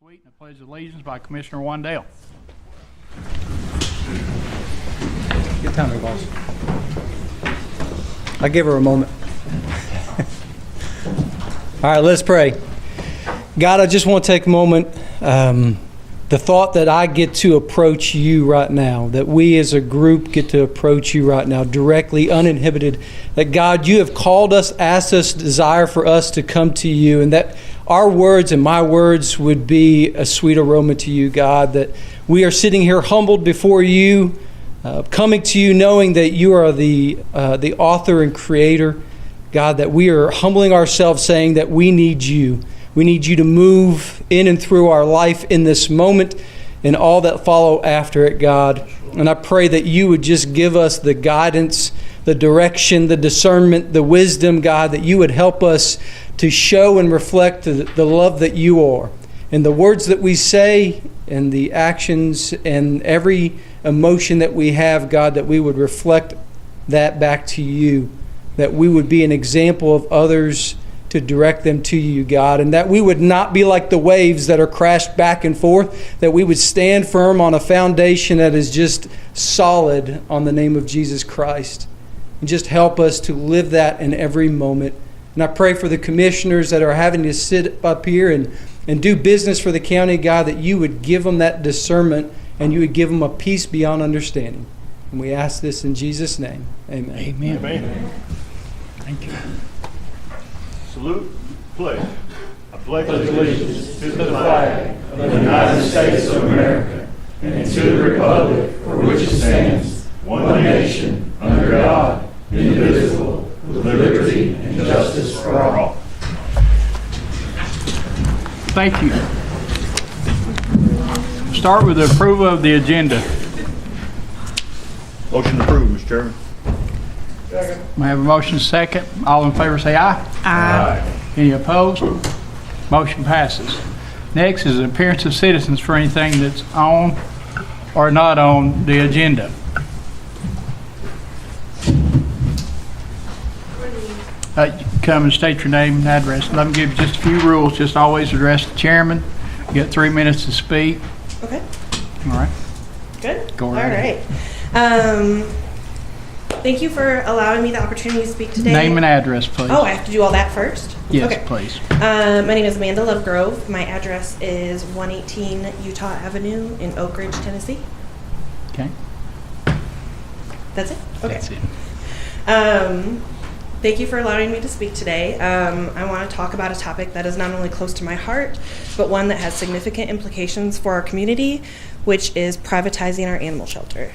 Suite and the Pledge of Allegiance by Commissioner Wandale. Good timing, boss. I'll give her a moment. All right, let's pray. God, I just want to take a moment. The thought that I get to approach you right now, that we as a group get to approach you right now directly, uninhibited, that God, you have called us, asked us, desire for us to come to you, and that our words and my words would be a sweet aroma to you, God, that we are sitting here humbled before you, coming to you knowing that you are the author and creator, God, that we are humbling ourselves saying that we need you. We need you to move in and through our life in this moment and all that follow after it, God. And I pray that you would just give us the guidance, the direction, the discernment, the wisdom, God, that you would help us to show and reflect the love that you are. And the words that we say and the actions and every emotion that we have, God, that we would reflect that back to you, that we would be an example of others to direct them to you, God, and that we would not be like the waves that are crashed back and forth, that we would stand firm on a foundation that is just solid on the name of Jesus Christ. And just help us to live that in every moment. And I pray for the commissioners that are having to sit up here and do business for the county, God, that you would give them that discernment and you would give them a peace beyond understanding. And we ask this in Jesus' name. Amen. Amen. Amen. Thank you. Salute, pledge. I pledge allegiance to the flag of the United States of America and to the republic for which it stands, one nation, under God, indivisible, with liberty and justice for all. Thank you. Start with the approval of the agenda. Motion approved, Mr. Chairman. May I have a motion second? All in favor say aye. Aye. Any opposed? Motion passes. Next is the appearance of citizens for anything that's on or not on the agenda. Come and state your name and address. Let me give you just a few rules. Just always address the chairman. You got 3 minutes to speak. Okay. All right. Good. Go right All right. Thank you for allowing me the opportunity to speak today. Name and address, please. Oh, I have to do all that first? Yes, okay. please. My name is Amanda Lovegrove. My address is 118 Utah Avenue in Oak Ridge, Tennessee. Okay. That's it? Okay. That's it. Thank you for allowing me to speak today. I want to talk about a topic that is not only close to my heart, but one that has significant implications for our community, which is privatizing our animal shelter.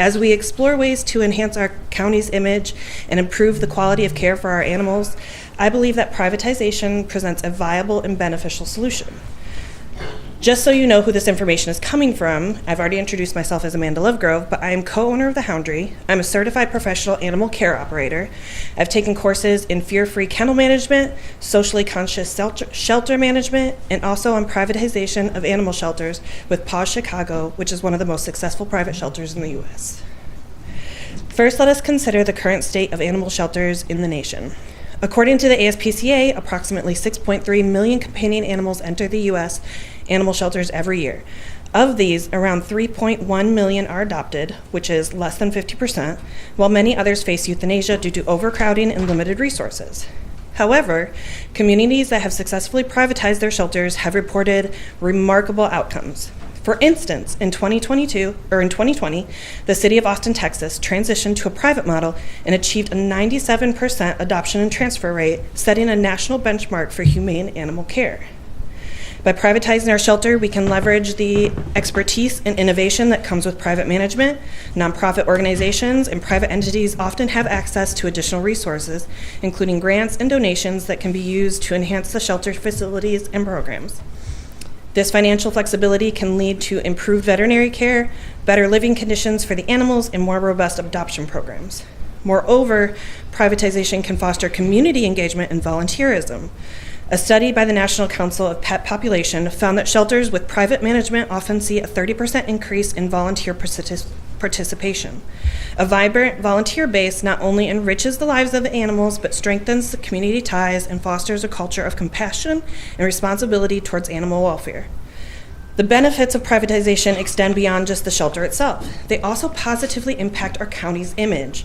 As we explore ways to enhance our county's image and improve the quality of care for our animals, I believe that privatization presents a viable and beneficial solution. Just so you know who this information is coming from, I've already introduced myself as Amanda Lovegrove, but I am co-owner of The Houndry. I'm a certified professional animal care operator. I've taken courses in fear-free kennel management, socially conscious shelter management, and also on privatization of animal shelters with Paws Chicago, which is one of the most successful private shelters in the U.S. First, let us consider the current state of animal shelters in the nation. According to the ASPCA, approximately 6.3 million companion animals enter the U.S. animal shelters every year. Of these, around 3.1 million are adopted, which is less than 50%, while many others face euthanasia due to overcrowding and limited resources. However, communities that have successfully privatized their shelters have reported remarkable outcomes. For instance, in 2020, the city of Austin, Texas transitioned to a private model and achieved a 97% adoption and transfer rate, setting a national benchmark for humane animal care. By privatizing our shelter, we can leverage the expertise and innovation that comes with private management. Nonprofit organizations and private entities often have access to additional resources, including grants and donations that can be used to enhance the shelter facilities and programs. This financial flexibility can lead to improved veterinary care, better living conditions for the animals, and more robust adoption programs. Moreover, privatization can foster community engagement and volunteerism. A study by the National Council of Pet Population found that shelters with private management often see a 30% increase in volunteer participation. A vibrant volunteer base not only enriches the lives of the animals, but strengthens the community ties and fosters a culture of compassion and responsibility towards animal welfare. The benefits of privatization extend beyond just the shelter itself. They also positively impact our county's image.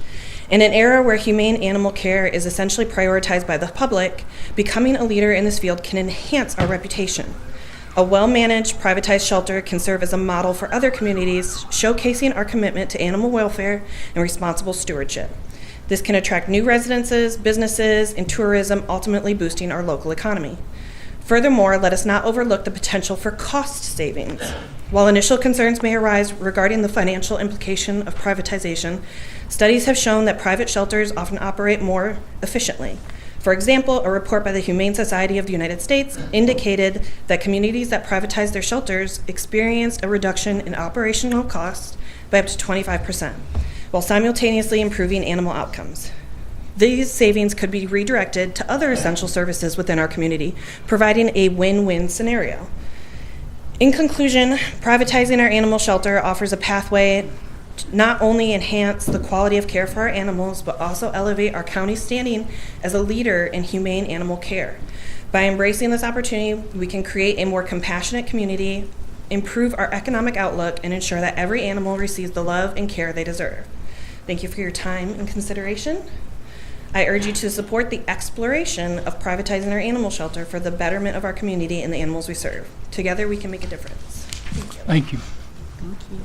In an era where humane animal care is essentially prioritized by the public, becoming a leader in this field can enhance our reputation. A well-managed, privatized shelter can serve as a model for other communities, showcasing our commitment to animal welfare and responsible stewardship. This can attract new residences, businesses, and tourism, ultimately boosting our local economy. Furthermore, let us not overlook the potential for cost savings. While initial concerns may arise regarding the financial implication of privatization, studies have shown that private shelters often operate more efficiently. For example, a report by the Humane Society of the United States indicated that communities that privatized their shelters experienced a reduction in operational costs by up to 25%, while simultaneously improving animal outcomes. These savings could be redirected to other essential services within our community, providing a win-win scenario. In conclusion, privatizing our animal shelter offers a pathway to not only enhance the quality of care for our animals, but also elevate our county's standing as a leader in humane animal care. By embracing this opportunity, we can create a more compassionate community, improve our economic outlook, and ensure that every animal receives the love and care they deserve. Thank you for your time and consideration. I urge you to support the exploration of privatizing our animal shelter for the betterment of our community and the animals we serve. Together, we can make a difference. Thank you. Thank you.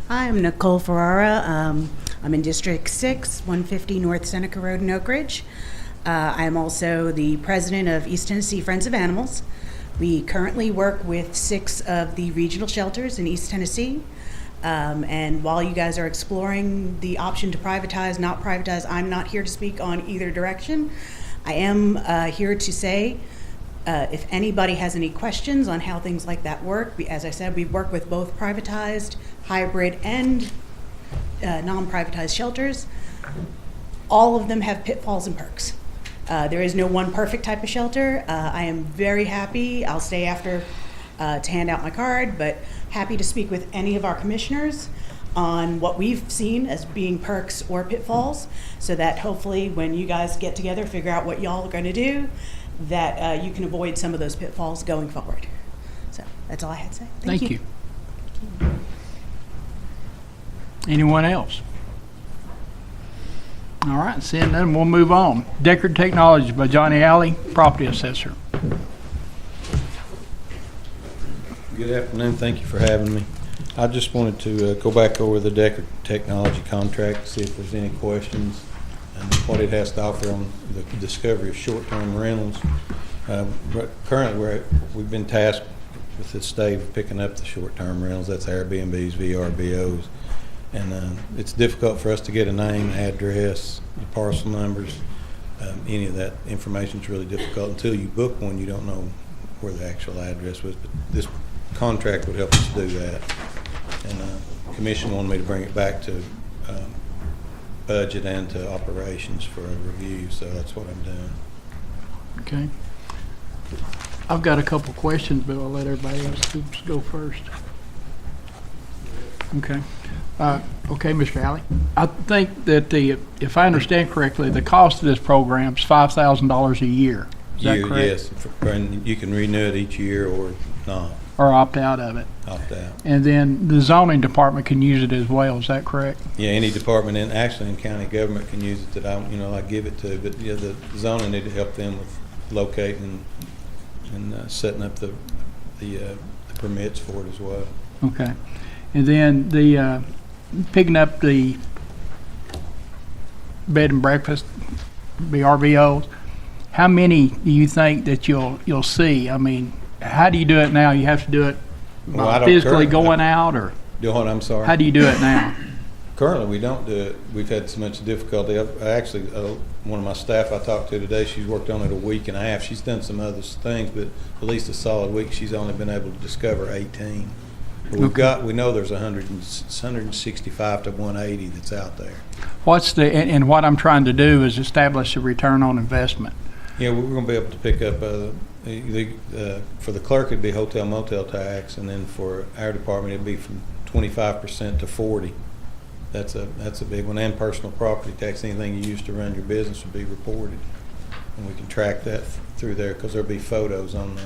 Hi, I'm Nicole Ferrara. I'm in District 6, 150 North Seneca Road in Oak Ridge. I'm also the president of East Tennessee Friends of Animals. We currently work with 6 of the regional shelters in East Tennessee. And while you guys are exploring the option to privatize, not privatize, I'm not here to speak on either direction. I am here to say, if anybody has any questions on how things like that work, as I said, we work with both privatized, hybrid, and non-privatized shelters. All of them have pitfalls and perks. There is no one perfect type of shelter. I am very happy. I'll stay after to hand out my card, but happy to speak with any of our commissioners on what we've seen as being perks or pitfalls, so that hopefully when you guys get together, figure out what y'all are going to do, that you can avoid some of those pitfalls going forward. So that's all I had to say. Thank you. Anyone else? All right, seeing none, we'll move on. Deckard Technologies by Johnny Alley, Property Assessor. Good afternoon. Thank you for having me. I just wanted to go back over the Deckard Technology contract, see if there's any questions and what it has to offer on the discovery of short-term rentals. Currently, we've been tasked with the state of picking up the short-term rentals. That's Airbnbs, VRBOs. And it's difficult for us to get a name, address, the parcel numbers. Any of that information is really difficult. Until you book one, you don't know where the actual address was. But this contract would help us do that. And the commission wanted me to bring it back to budget and to operations for a review, so that's what I'm doing. Okay. I've got a couple questions, but I'll let everybody else go first. Okay. Okay, Mr. Alley. I think that if I understand correctly, the cost of this program is $5,000 a year. Is that correct? Yes, and you can renew it each year or not. Or opt out of it. Opt out. And then the zoning department can use it as well. Is that correct? Yeah, any department, and actually in county government can use it that I give it to. But yeah, the zoning need to help them with locating and setting up the permits for it as well. Okay. And then the picking up the bed and breakfast, BRBOs. How many do you think that you'll see? I mean, how do you do it now? You have to do it by physically going out, or do what? I'm sorry. How do you do it now? Currently, we don't do it. We've had so much difficulty. One of my staff I talked to today, she's worked on it a week and a half. She's done some other things, but at least a solid week, she's only been able to discover 18. But we know there's 165 to 180 that's out there. And what I'm trying to do is establish a return on investment. Yeah, we're going to be able to pick up For the clerk, it'd be hotel motel tax, and then for our department, it'd be from 25% to 40%. That's a big one. And personal property tax, anything you use to run your business would be reported. And we can track that through there because there'll be photos on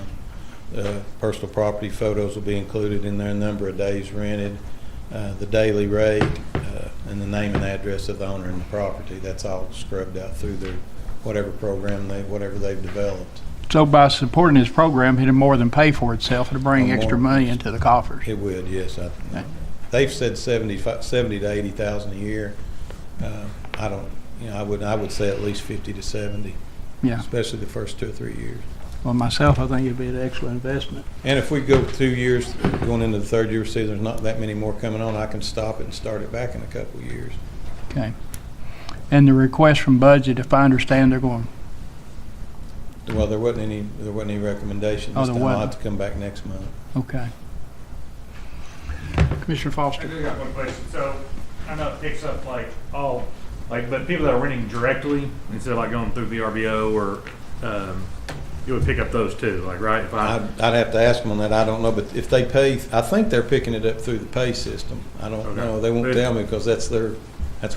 the personal property. Photos will be included in there, number of days rented, the daily rate, and the name and address of the owner and the property. That's all scrubbed out through their whatever program whatever they've developed. So by supporting this program, it'll more than pay for itself. It'll bring More. extra money into the coffers. It would, yes. They've said 70 to 80,000 a year. I don't, I would say at least 50 to 70, Yeah. especially the first 2 or 3 years. Well, myself, I think it'd be an excellent investment. And if we go 2 years, going into the third year, see there's not that many more coming on, I can stop it and start it back in a couple of years. Okay. And the request from budget, if I understand, they're going, Well, there wasn't any recommendation. Oh, This there time I'll have wasn't. to come back next month. okay. Commissioner I Foster. do got one question. So I know it picks up but people that are renting directly instead of like going through VRBO or it would pick up those too, like right? If I'd have to ask them on that. I don't know, but if they pay, I think they're picking it up through the pay system. I don't Okay. know. They won't tell me because that's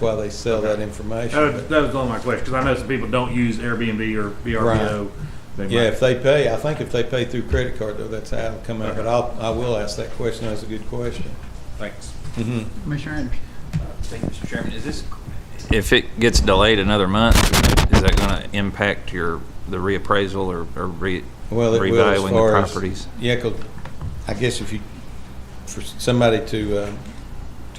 why they sell that information. that was only my question because I know some people don't use Airbnb or VRBO. They Yeah, might- if they pay, I think if they pay through credit card though, that's how it'll come out. But I will ask that question. That's a good question. Thanks. Commissioner Anderson. Thank you, Mr. Chairman. If it gets delayed another month, is that going to impact the reappraisal or Well, it will as revaluing the far as, properties? yeah, 'cause I guess for somebody to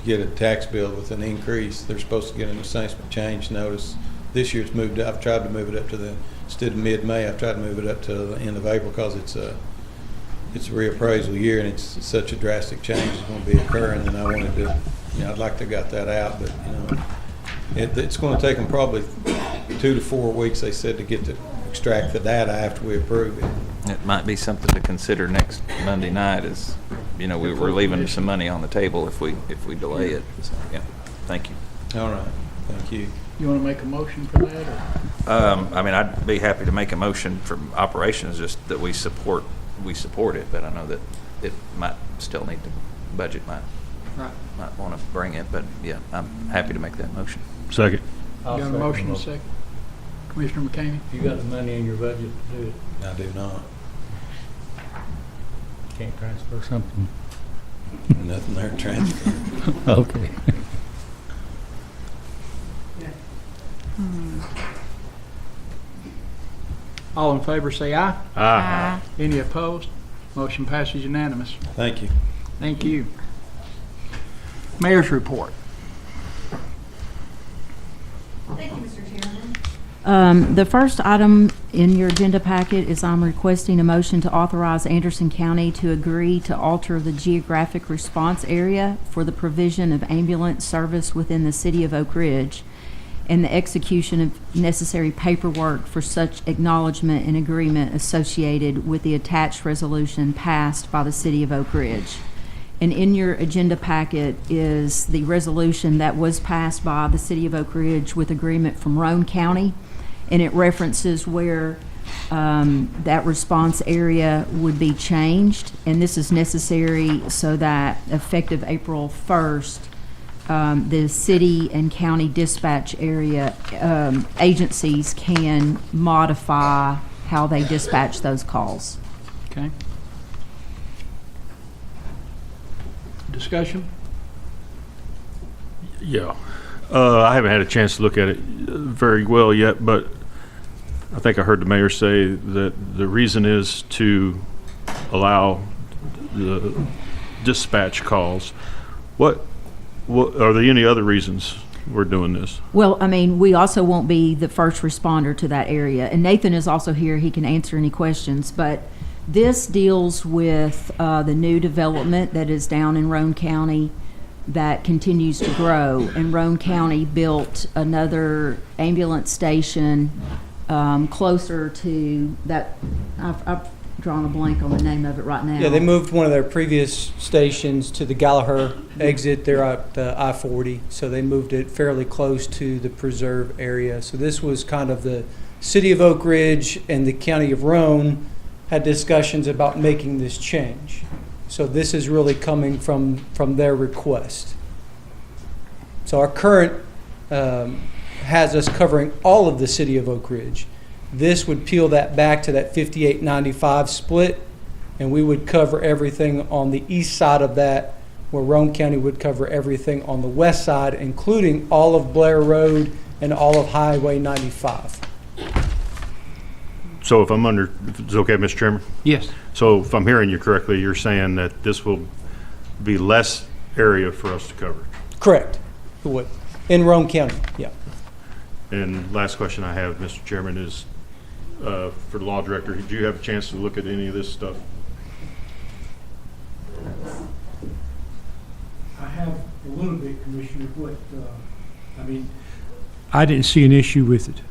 get a tax bill with an increase, they're supposed to get an assessment change notice. This year's moved up. I've tried to move it up instead of mid-May, I've tried to move it up to the end of April because it's a reappraisal year and it's such a drastic change is going to be occurring, and I wanted to, I'd like to have got that out, but, it's going to take them probably 2 to 4 weeks, they said, to extract the data after we approve it. It might be something to consider next Monday night is, we're leaving some money on the table if we delay it. So, yeah, thank you. All right, thank you. You want to make a motion for that? Or? I'd be happy to make a motion for operations, just that we support it, but I know that it might still need to, budget might want to bring it, but yeah, I'm happy to make that motion. Second. You got a motion, a second? Commissioner McCamey? You got the money in your budget to do it. I do not. Can't transfer something. Nothing there to transfer. Okay. All in favor, say aye. Aye. Any opposed? Motion passes unanimous. Thank you. Thank you. Mayor's report. Thank you, Mr. Chairman. The first item in your agenda packet is I'm requesting a motion to authorize Anderson County to agree to alter the geographic response area for the provision of ambulance service within the city of Oak Ridge and the execution of necessary paperwork for such acknowledgement and agreement associated with the attached resolution passed by the city of Oak Ridge. And in your agenda packet is the resolution that was passed by the city of Oak Ridge with agreement from Roane County, and it references where that response area would be changed, and this is necessary so that effective April 1st, the city and county dispatch area agencies can modify how they dispatch those calls. Okay. Discussion? Yeah. I haven't had a chance to look at it very well yet, but I think I heard the mayor say that the reason is to allow the dispatch calls. What are there any other reasons we're doing this? Well, I mean, we also won't be the first responder to that area. And Nathan is also here. He can answer any questions. But this deals with the new development that is down in Roane County that continues to grow. And Roane County built another ambulance station closer to that. I've drawn a blank on the name of it right now. Yeah, they moved one of their previous stations to the Gallagher exit there at I-40, so they moved it fairly close to the preserve area. So this was kind of the city of Oak Ridge and the county of Roane had discussions about making this change. So this is really coming from their request. So our current has us covering all of the city of Oak Ridge. This would peel that back to that 58-95 split, and we would cover everything on the east side of that, where Roane County would cover everything on the west side, including all of Blair Road and all of Highway 95. So if it's okay, Mr. Chairman? Yes. So if I'm hearing you correctly, you're saying that this will be less area for us to cover? Correct. It would. In Roane County, yeah. And last question I have, Mr. Chairman, is for the law director. Did you have a chance to look at any of this stuff? I have a little bit, Commissioner. I didn't see an issue with it,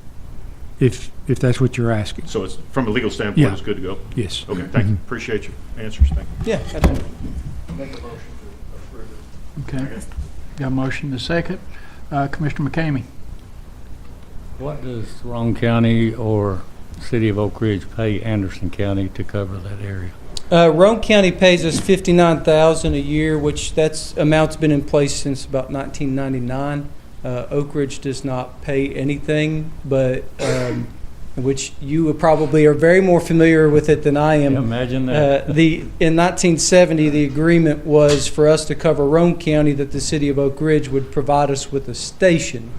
if that's what you're asking. So it's, from a legal standpoint, Yeah. it's good to go? Yes. Okay, thank you. Appreciate your answers. Thank you. Yeah, absolutely. Okay. Got a motion to second. Commissioner McCamey. What does Roane County or City of Oak Ridge pay Anderson County to cover that area? Roane County pays us $59,000 a year, which that's amount's been in place since about 1999. Oak Ridge does not pay anything, but which you probably are very more familiar with it than I am. Yeah, imagine that. In 1970, the agreement was for us to cover Roane County, that the city of Oak Ridge would provide us with a station,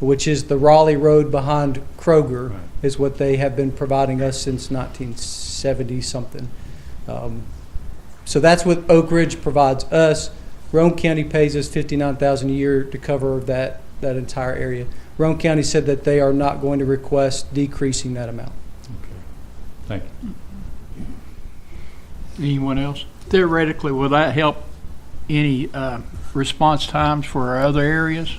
which is the Raleigh Road behind Kroger, Right. is what they have been providing us since 1970 something. So that's what Oak Ridge provides us. Roane County pays us $59,000 a year to cover that entire area. Roane County said that they are not going to request decreasing that amount. Thank you. Anyone else? Theoretically, will that help any response times for our other areas?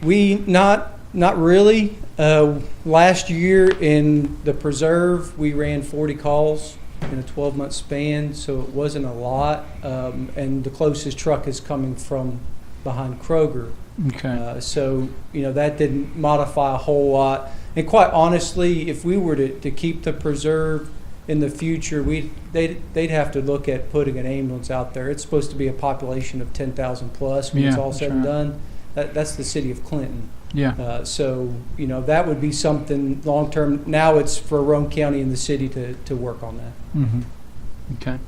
We not really. Last year in the preserve, we ran 40 calls in a 12-month span, so it wasn't a lot. And the closest truck is coming from behind Kroger. Okay. So, that didn't modify a whole lot. And quite honestly, if we were to keep the preserve in the future, they'd have to look at putting an ambulance out there. It's supposed to be a population of 10,000 plus when it's Yeah, all said that's and right. done. That's the city of Clinton. Yeah. So, that would be something long-term. Now it's for Roane County and the city to work on that. Mm-hmm. Okay.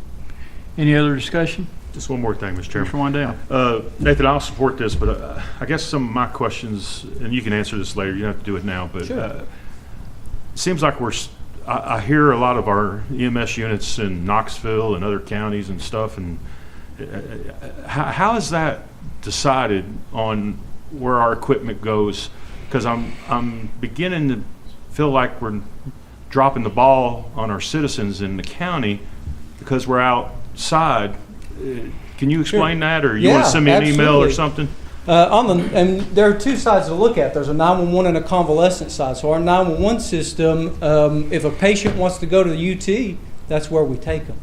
Any other discussion? Just one more thing, Mr. Chairman. Commissioner Wandale. Nathan, I'll support this, but I guess some of my questions, and you can answer this later, you don't have to do it now, but Sure. it seems like I hear a lot of our EMS units in Knoxville and other counties and stuff, and how is that decided on where our equipment goes? Because I'm beginning to feel like we're dropping the ball on our citizens in the county because we're outside. Can you explain that, or you want to send me an email or something? And there are two sides to look at. There's a 911 and a convalescent side. So our 911 system, if a patient wants to go to the UT, that's where we take them.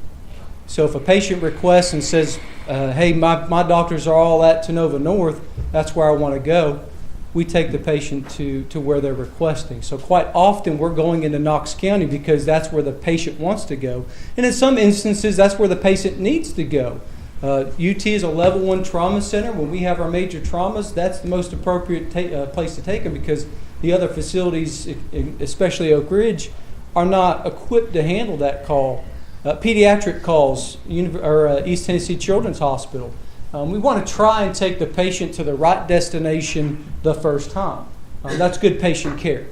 So if a patient requests and says, hey, my doctors are all at Tenova North, that's where I want to go, we take the patient to where they're requesting. So quite often we're going into Knox County because that's where the patient wants to go. And in some instances, that's where the patient needs to go. UT is a level 1 trauma center. When we have our major traumas, that's the most appropriate place to take them because the other facilities, especially Oak Ridge, are not equipped to handle that call. Pediatric calls, East Tennessee Children's Hospital. We want to try and take the patient to the right destination the first time. That's good patient care.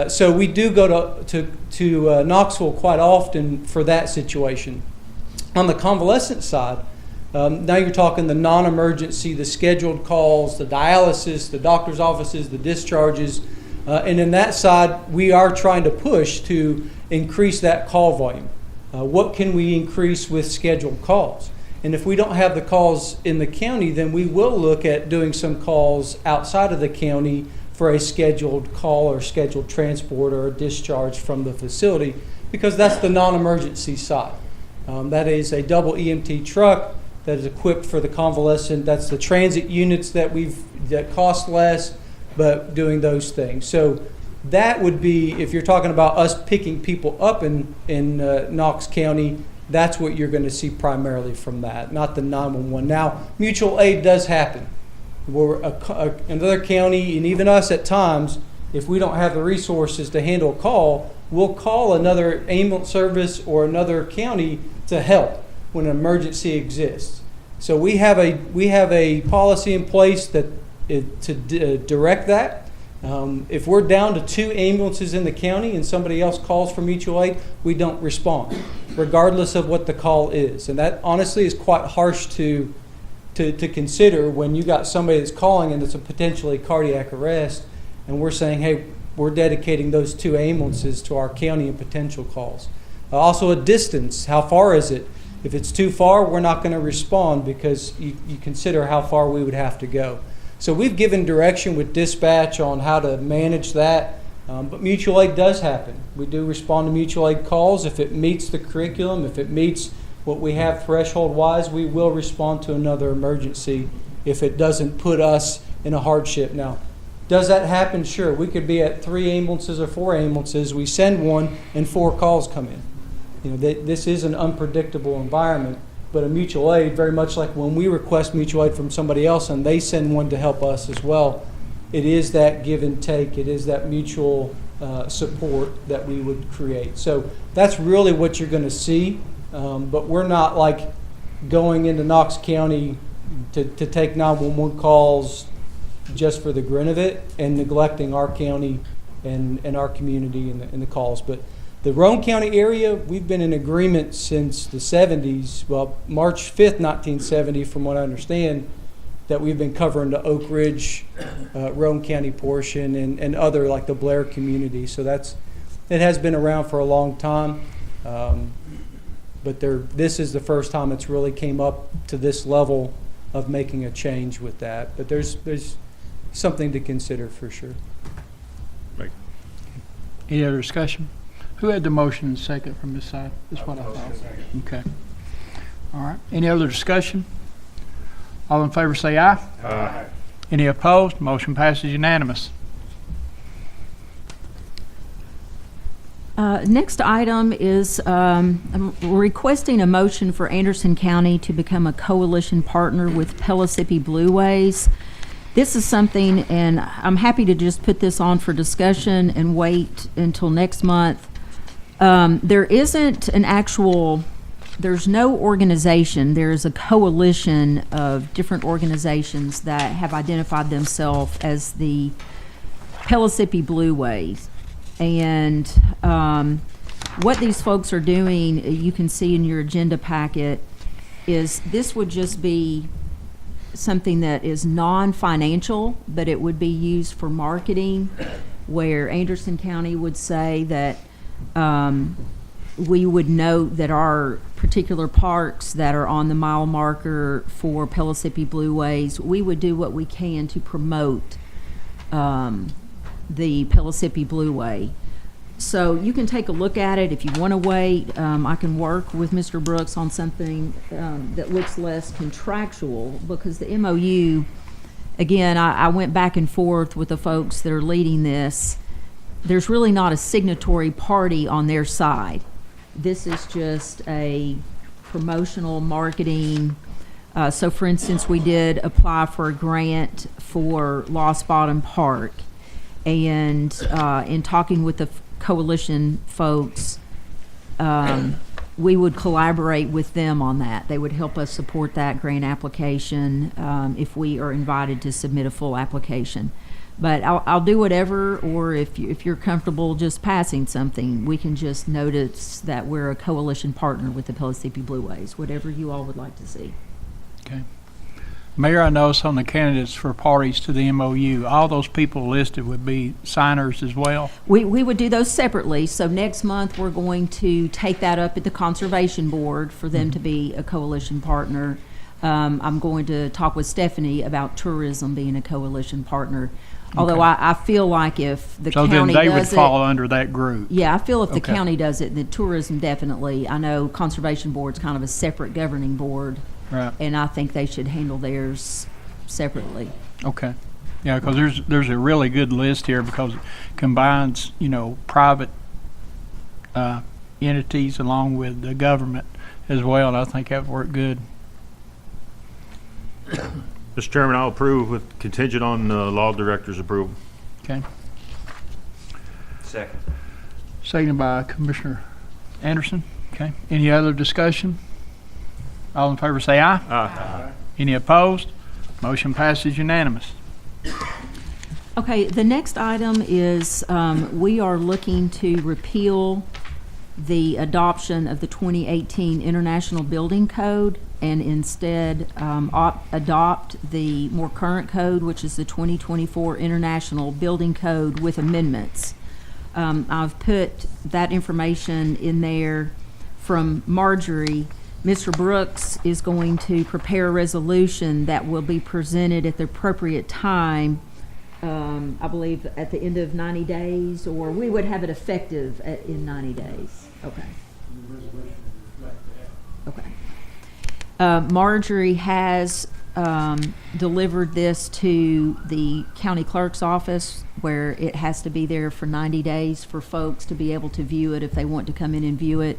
So we do go to Knoxville quite often for that situation. On the convalescent side, now you're talking the non-emergency, the scheduled calls, the dialysis, the doctor's offices, the discharges. And in that side, we are trying to push to increase that call volume. What can we increase with scheduled calls? And if we don't have the calls in the county, then we will look at doing some calls outside of the county for a scheduled call or scheduled transport or a discharge from the facility, because that's the non-emergency side. That is a double EMT truck that is equipped for the convalescent. That's the transit units that cost less, but doing those things. So that would be, if you're talking about us picking people up in Knox County, that's what you're going to see primarily from that, not the 911. Now, mutual aid does happen. Where another county, and even us at times, if we don't have the resources to handle a call, we'll call another ambulance service or another county to help when an emergency exists. So we have a policy in place to direct that. If we're down to 2 ambulances in the county and somebody else calls for mutual aid, we don't respond, regardless of what the call is. And that honestly is quite harsh to consider when you got somebody that's calling and it's a potentially cardiac arrest, and we're saying, hey, we're dedicating those 2 ambulances to our county and potential calls. Also a distance, how far is it? If it's too far, we're not going to respond because you consider how far we would have to go. So we've given direction with dispatch on how to manage that, but mutual aid does happen. We do respond to mutual aid calls. If it meets the curriculum, if it meets what we have threshold-wise, we will respond to another emergency if it doesn't put us in a hardship. Now, does that happen? Sure. We could be at 3 ambulances or 4 ambulances. We send one and 4 calls come in. You know, this is an unpredictable environment. But a mutual aid, very much like when we request mutual aid from somebody else and they send one to help us as well, it is that give and take. It is that mutual support that we would create. So that's really what you're going to see. But we're not like going into Knox County to take 911 calls just for the grin of it and neglecting our county and our community and the calls. But the Roane County area, we've been in agreement since the 70s, well, March 5th, 1970, from what I understand, that we've been covering the Oak Ridge, Roane County portion and other, like the Blair community. So it has been around for a long time. But this is the first time it's really came up to this level of making a change with that. But there's something to consider for sure. Any other discussion? Who had the motion second from this side? That's what I thought. Okay. All right. Any other discussion? All in favor say aye. Aye. Any opposed? Motion passes unanimous. Next item is I'm requesting a motion for Anderson County to become a coalition partner with Pellissippi Blueways. This is something, and I'm happy to just put this on for discussion and wait until next month. There isn't an actual, there's no organization. There's a coalition of different organizations that have identified themselves as the Pellissippi Blueways. And what these folks are doing, you can see in your agenda packet, is this would just be something that is non-financial, but it would be used for marketing, where Anderson County would say that we would note that our particular parks that are on the mile marker for Pellissippi Blueways, we would do what we can to promote the Pellissippi Blueway. So you can take a look at it if you want to wait. I can work with Mr. Brooks on something that looks less contractual, because the MOU, again, I went back and forth with the folks that are leading this. There's really not a signatory party on their side. This is just a promotional marketing. So for instance, we did apply for a grant for Lost Bottom Park. And in talking with the coalition folks, we would collaborate with them on that. They would help us support that grant application if we are invited to submit a full application. But I'll do whatever, or if you're comfortable just passing something, we can just notice that we're a coalition partner with the Pellissippi Blueways, whatever you all would like to see. Okay. Mayor, I noticed on the candidates for parties to the MOU, all those people listed would be signers as well? We would do those separately. So next month, we're going to take that up at the Conservation Board for them to be a coalition partner. I'm going to talk with Stephanie about tourism being a coalition partner. Although Okay. I feel like if the So county then they would does it, fall under that group? yeah, I feel if the Okay. county does it, the tourism definitely. I know Conservation Board's kind of a separate governing board, Right. and I think they should handle theirs separately. Okay. Yeah, because there's a really good list here because it combines, private entities along with the government as well, and I think that worked good. Mr. Chairman, I'll approve with contingent on the law director's approval. Okay. Second. Seconded by Commissioner Anderson. Okay. Any other discussion? All in favor say aye. Aye. Any opposed? Motion passes unanimous. Okay, the next item is, we are looking to repeal the adoption of the 2018 International Building Code and instead adopt the more current code, which is the 2024 International Building Code with amendments. I've put that information in there from Marjorie. Mr. Brooks is going to prepare a resolution that will be presented at the appropriate time, I believe at the end of 90 days, or we would have it effective in 90 days. Okay. Okay. Marjorie has delivered this to the county clerk's office, where it has to be there for 90 days for folks to be able to view it if they want to come in and view it.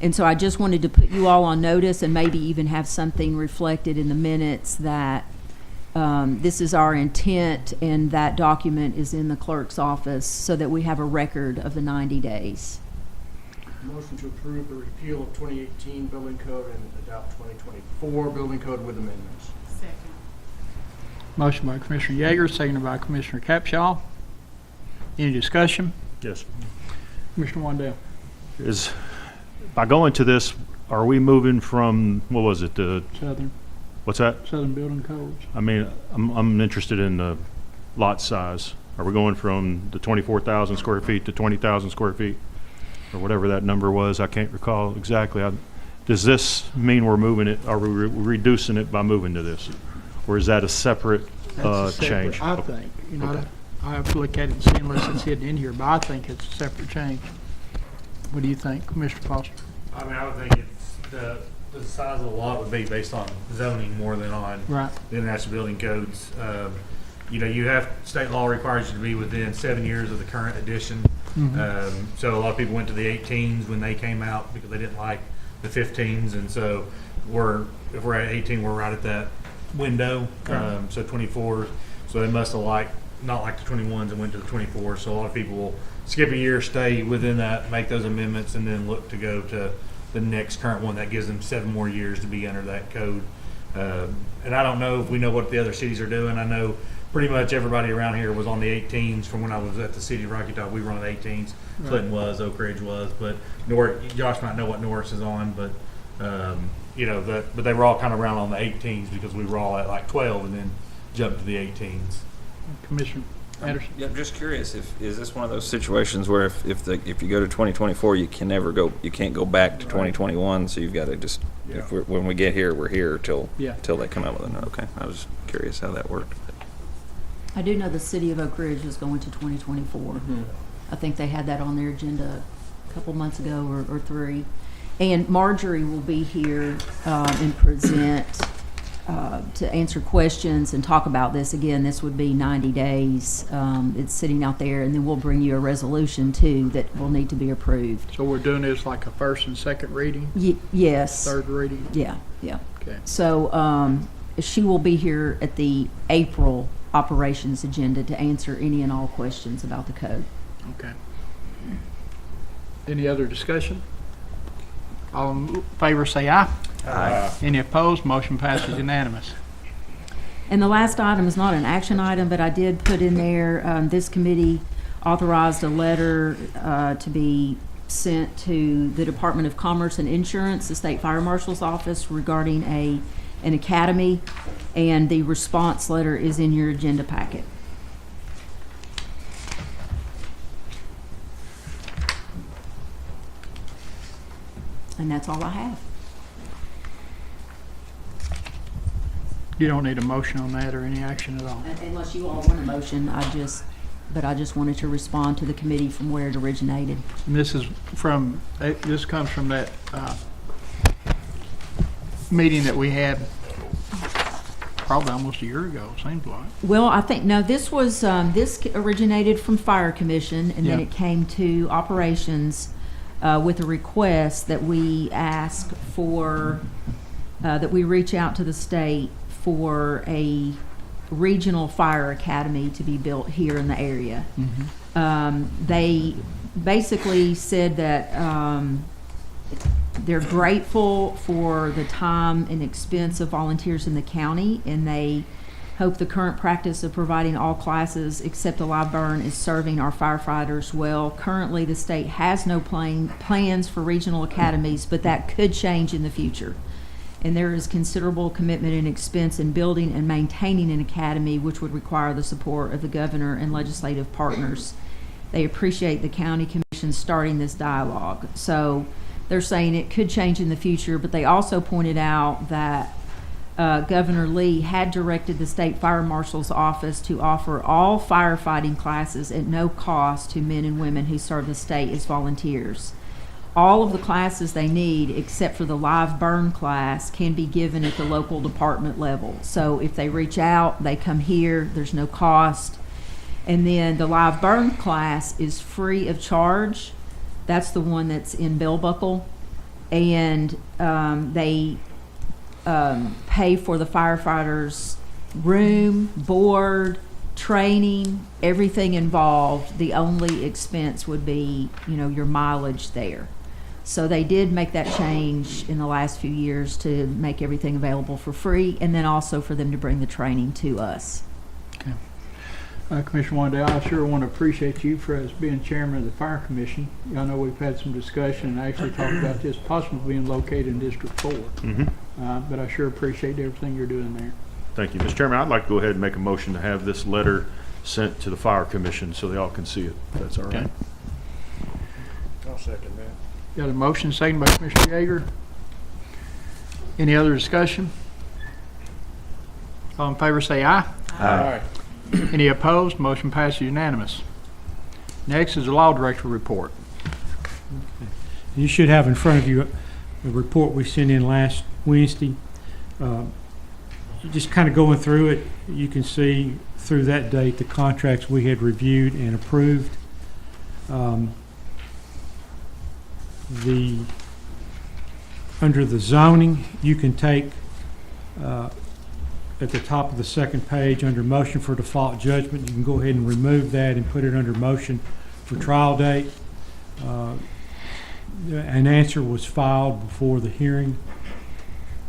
And so I just wanted to put you all on notice and maybe even have something reflected in the minutes that this is our intent and that document is in the clerk's office so that we have a record of the 90 days. Motion to approve the repeal of 2018 building code and adopt 2024 building code with amendments. Second. Motion by Commissioner Yeager, seconded by Commissioner Capshaw. Any discussion? Yes. Commissioner Wandell. By going to this, are we moving from, what was it, Southern Building Codes. I mean, I'm interested in the lot size. Are we going from the 24,000 square feet to 20,000 square feet? Or whatever that number was, I can't recall exactly. Does this mean we're moving it, are we reducing it by moving to this? Or is that a separate change? I think, I have to look at it and see unless it's hidden in here, but I think it's a separate change. What do you think, Commissioner Foster? I mean, I would think it's the size of the lot would be based on zoning more than on Right. the international building codes. You have, state law requires you to be within 7 years of the current edition. Mm-hmm. So a lot of people went to the 18s when they came out because they didn't like the 15s, and so if we're at 18, we're right at that window. Right. So 24, so they must have not liked the 21s and went to the 24. So a lot of people will skip a year, stay within that, make those amendments, and then look to go to the next current one that gives them 7 more years to be under that code. And I don't know if we know what the other cities are doing. I know pretty much everybody around here was on the 18s from when I was at the city of Rocky Top. We were on the 18s. Right. Clinton was, Oak Ridge was, but Josh might know what Norris is on, but but they were all kind of around on the 18s because we were all at like 12 and then jumped to the 18s. Commissioner Anderson. Yeah, I'm just curious, is this one of those situations where if you go to 2024, you can't go back to 2021, so you've got to just, when we get here, we're here till they come out with it. Okay, I was curious how that worked. I do know the city of Oak Ridge is going to 2024. Mm-hmm. I think they had that on their agenda a couple months ago or 3. And Marjorie will be here and present to answer questions and talk about this. Again, this would be 90 days. It's sitting out there, and then we'll bring you a resolution, too, that will need to be approved. So we're doing this like a first and second reading? Yes. Third reading? Yeah. Okay. So she will be here at the April operations agenda to answer any and all questions about the code. Okay. Any other discussion? All in favor say aye. Aye. Any opposed? Motion passes unanimous. And the last item is not an action item, but I did put in there, this committee authorized a letter to be sent to the Department of Commerce and Insurance, the State Fire Marshal's Office, regarding an academy, and the response letter is in your agenda packet. And that's all I have. You don't need a motion on that or any action at all? Unless you all want a motion, I just wanted to respond to the committee from where it originated. And this comes from that meeting that we had probably almost a year ago, seems like. Well, I think, no, this was, this originated from Fire Commission, and then Yeah. it came to Operations with a request that we ask for, that we reach out to the state for a regional fire academy to be built here in the area. They basically said that they're grateful for the time and expense of volunteers in the county, and they hope the current practice of providing all classes except a live burn is serving our firefighters well. Currently, the state has no plans for regional academies, but that could change in the future. And there is considerable commitment and expense in building and maintaining an academy, which would require the support of the governor and legislative partners. They appreciate the county commission starting this dialogue. So they're saying it could change in the future, but they also pointed out that Governor Lee had directed the state fire marshal's office to offer all firefighting classes at no cost to men and women who serve the state as volunteers. All of the classes they need, except for the live burn class, can be given at the local department level. So if they reach out, they come here, there's no cost. And then the live burn class is free of charge. That's the one that's in Bell Buckle. And they pay for the firefighters' room, board, training, everything involved. The only expense would be, your mileage there. So they did make that change in the last few years to make everything available for free, and then also for them to bring the training to us. Okay. Commissioner Wandale, I sure want to appreciate you for as being chairman of the Fire Commission. I know we've had some discussion and actually talked about this possibly being located in District 4. But I sure appreciate everything you're doing there. Thank you. Mr. Chairman, I'd like to go ahead and make a motion to have this letter sent to the Fire Commission so they all can see it, if that's all right. Okay. I'll second that. Got a motion, second by Commissioner Yeager. Any other discussion? All in favor say aye. Aye. Any opposed? Motion passes unanimous. Next is the Law Director report. You should have in front of you the report we sent in last Wednesday. Just kind of going through it, you can see through that date the contracts we had reviewed and approved. Under the zoning, you can take at the top of the second page under motion for default judgment, you can go ahead and remove that and put it under motion for trial date. An answer was filed before the hearing,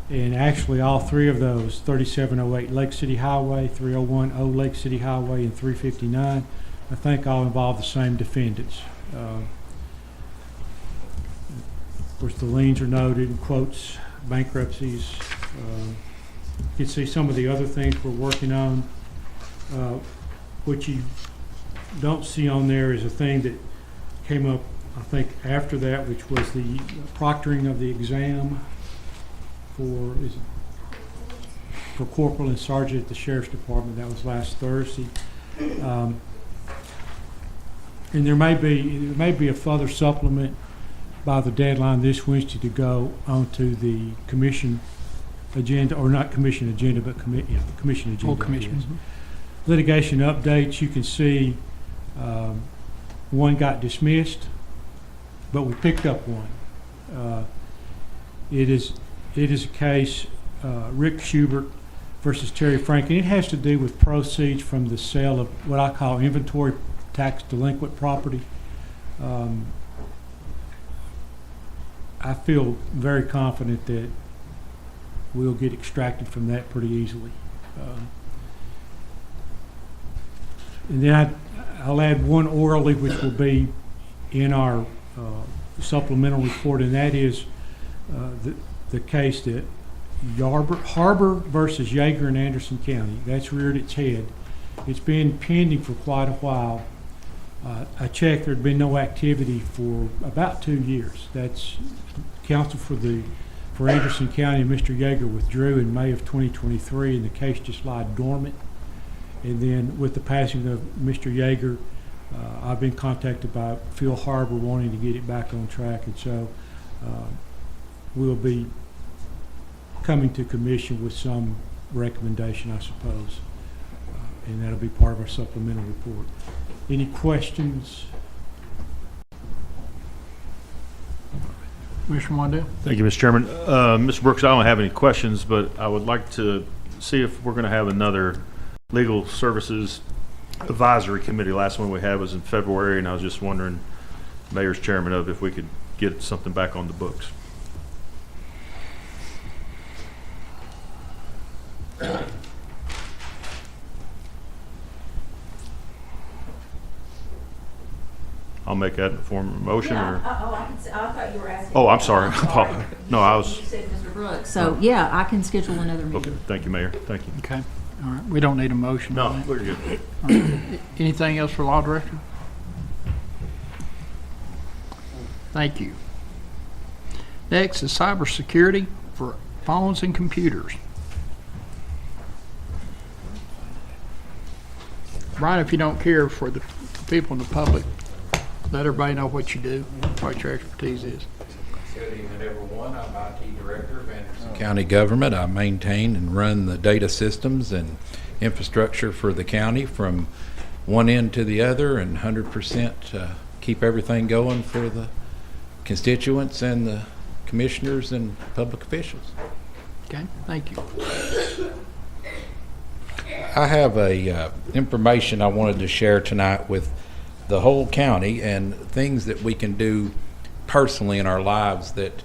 and actually all three of those, 3708 Lake City Highway, 3010 Lake City Highway, and 359, I think all involve the same defendants. Of course, the liens are noted in quotes, bankruptcies. You can see some of the other things we're working on. What you don't see on there is a thing that came up, I think, after that, which was the proctoring of the exam for corporal and sergeant at the Sheriff's Department. That was last Thursday. And there may be a further supplement by the deadline this Wednesday to go onto the commission agenda, or not commission agenda, but commission agenda. Full commission. Yes. Litigation updates, you can see one got dismissed, but we picked up one. It is a case, Rick Schubert versus Terry Franklin. It has to do with proceeds from the sale of what I call inventory tax delinquent property. I feel very confident that we'll get extracted from that pretty easily. And then I'll add one orally, which will be in our supplemental report, and that is the case that Harbor versus Yeager in Anderson County. That's reared its head. It's been pending for quite a while. I checked, there'd been no activity for about 2 years. That's counsel for Anderson County, and Mr. Yeager withdrew in May of 2023, and the case just lied dormant. And then with the passing of Mr. Yeager, I've been contacted by Phil Harbor wanting to get it back on track, and so we'll be coming to commission with some recommendation, I suppose. And that'll be part of our supplemental report. Any questions? Commissioner Wandell? Thank you, Mr. Chairman. Mr. Brooks, I don't have any questions, but I would like to see if we're going to have another Legal Services Advisory Committee. Last one we had was in February, and I was just wondering, Mayor's chairman of, if we could get something back on the books. I'll make that in the form of a motion, or? I thought you were asking. Oh, I'm sorry. No, I was. You said Mr. Brooks. So, yeah, I can schedule another Okay, meeting. thank you, Mayor. Thank you. Okay, all right, we don't need a motion on that. we're good. All right. Anything else for Law Director? Thank you. Next is cybersecurity for phones and computers. Brian, if you don't care, for the people in the public, let everybody know what you do, what your expertise is. Good evening, everyone. I'm IT Director of Anderson County Government. I maintain and run the data systems and infrastructure for the county from one end to the other, and 100% keep everything going for the constituents and the commissioners and public officials. Okay, thank you. I have information I wanted to share tonight with the whole county, and things that we can do personally in our lives that,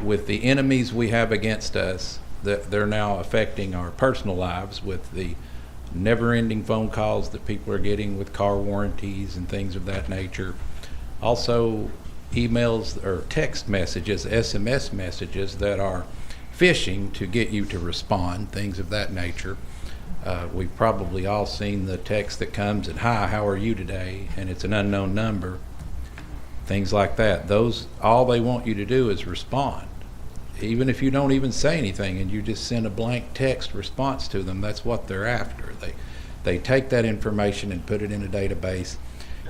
with the enemies we have against us, that they're now affecting our personal lives with the never-ending phone calls that people are getting with car warranties and things of that nature. Also, emails or text messages, SMS messages that are phishing to get you to respond, things of that nature. We've probably all seen the text that comes and, "Hi, how are you today?" and it's an unknown number. Things like that. Those, all they want you to do is respond. Even if you don't even say anything and you just send a blank text response to them, that's what they're after. They take that information and put it in a database,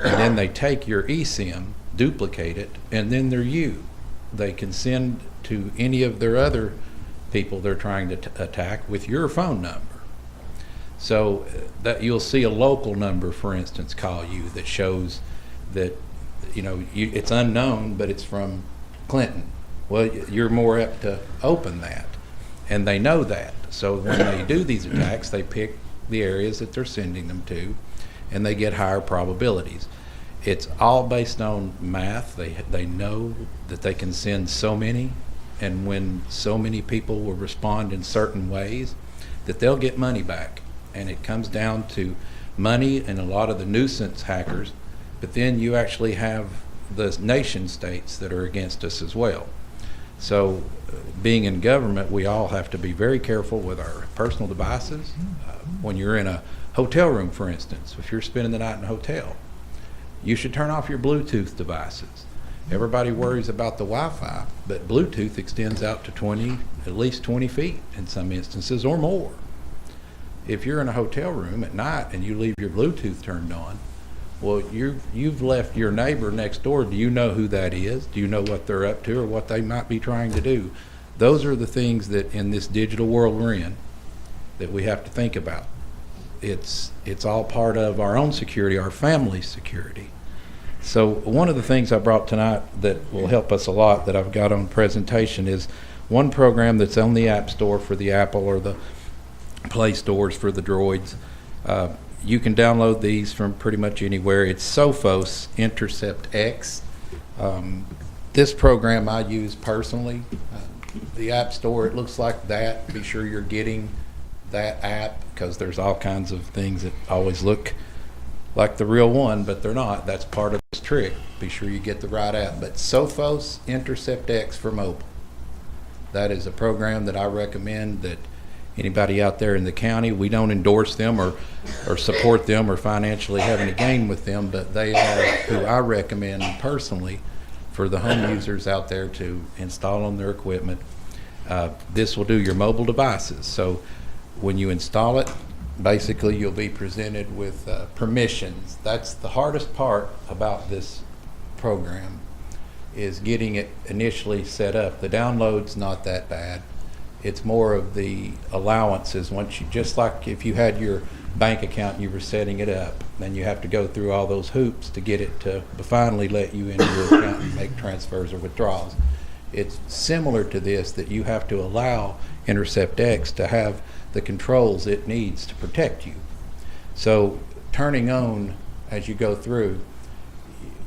and then they take your eSIM, duplicate it, and then they're you. They can send to any of their other people they're trying to attack with your phone number. So that you'll see a local number, for instance, call you that shows that, it's unknown, but it's from Clinton. Well, you're more apt to open that, and they know that. So when they do these attacks, they pick the areas that they're sending them to, and they get higher probabilities. It's all based on math. They know that they can send so many, and when so many people will respond in certain ways, that they'll get money back. And it comes down to money and a lot of the nuisance hackers, but then you actually have the nation states that are against us as well. So being in government, we all have to be very careful with our personal devices. When you're in a hotel room, for instance, if you're spending the night in a hotel, you should turn off your Bluetooth devices. Everybody worries about the Wi-Fi, but Bluetooth extends out to at least 20 feet in some instances or more. If you're in a hotel room at night and you leave your Bluetooth turned on, well, you've left your neighbor next door. Do you know who that is? Do you know what they're up to or what they might be trying to do? Those are the things that in this digital world we're in that we have to think about. It's all part of our own security, our family's security. So one of the things I brought tonight that will help us a lot that I've got on presentation is one program that's on the App Store for the Apple or the Play stores for the Droids. You can download these from pretty much anywhere. It's Sophos Intercept X. This program I use personally. The App Store, it looks like that. Be sure you're getting that app, because there's all kinds of things that always look like the real one, but they're not. That's part of this trick. Be sure you get the right app. But Sophos Intercept X for mobile. That is a program that I recommend that anybody out there in the county, we don't endorse them or support them or financially have any gain with them, but they are who I recommend personally for the home users out there to install on their equipment. This will do your mobile devices. So when you install it, basically you'll be presented with permissions. That's the hardest part about this program, is getting it initially set up. The download's not that bad. It's more of the allowances. Once you, just like if you had your bank account and you were setting it up, then you have to go through all those hoops to get it to finally let you into your account and make transfers or withdrawals. It's similar to this, that you have to allow InterceptX to have the controls it needs to protect you. So turning on as you go through,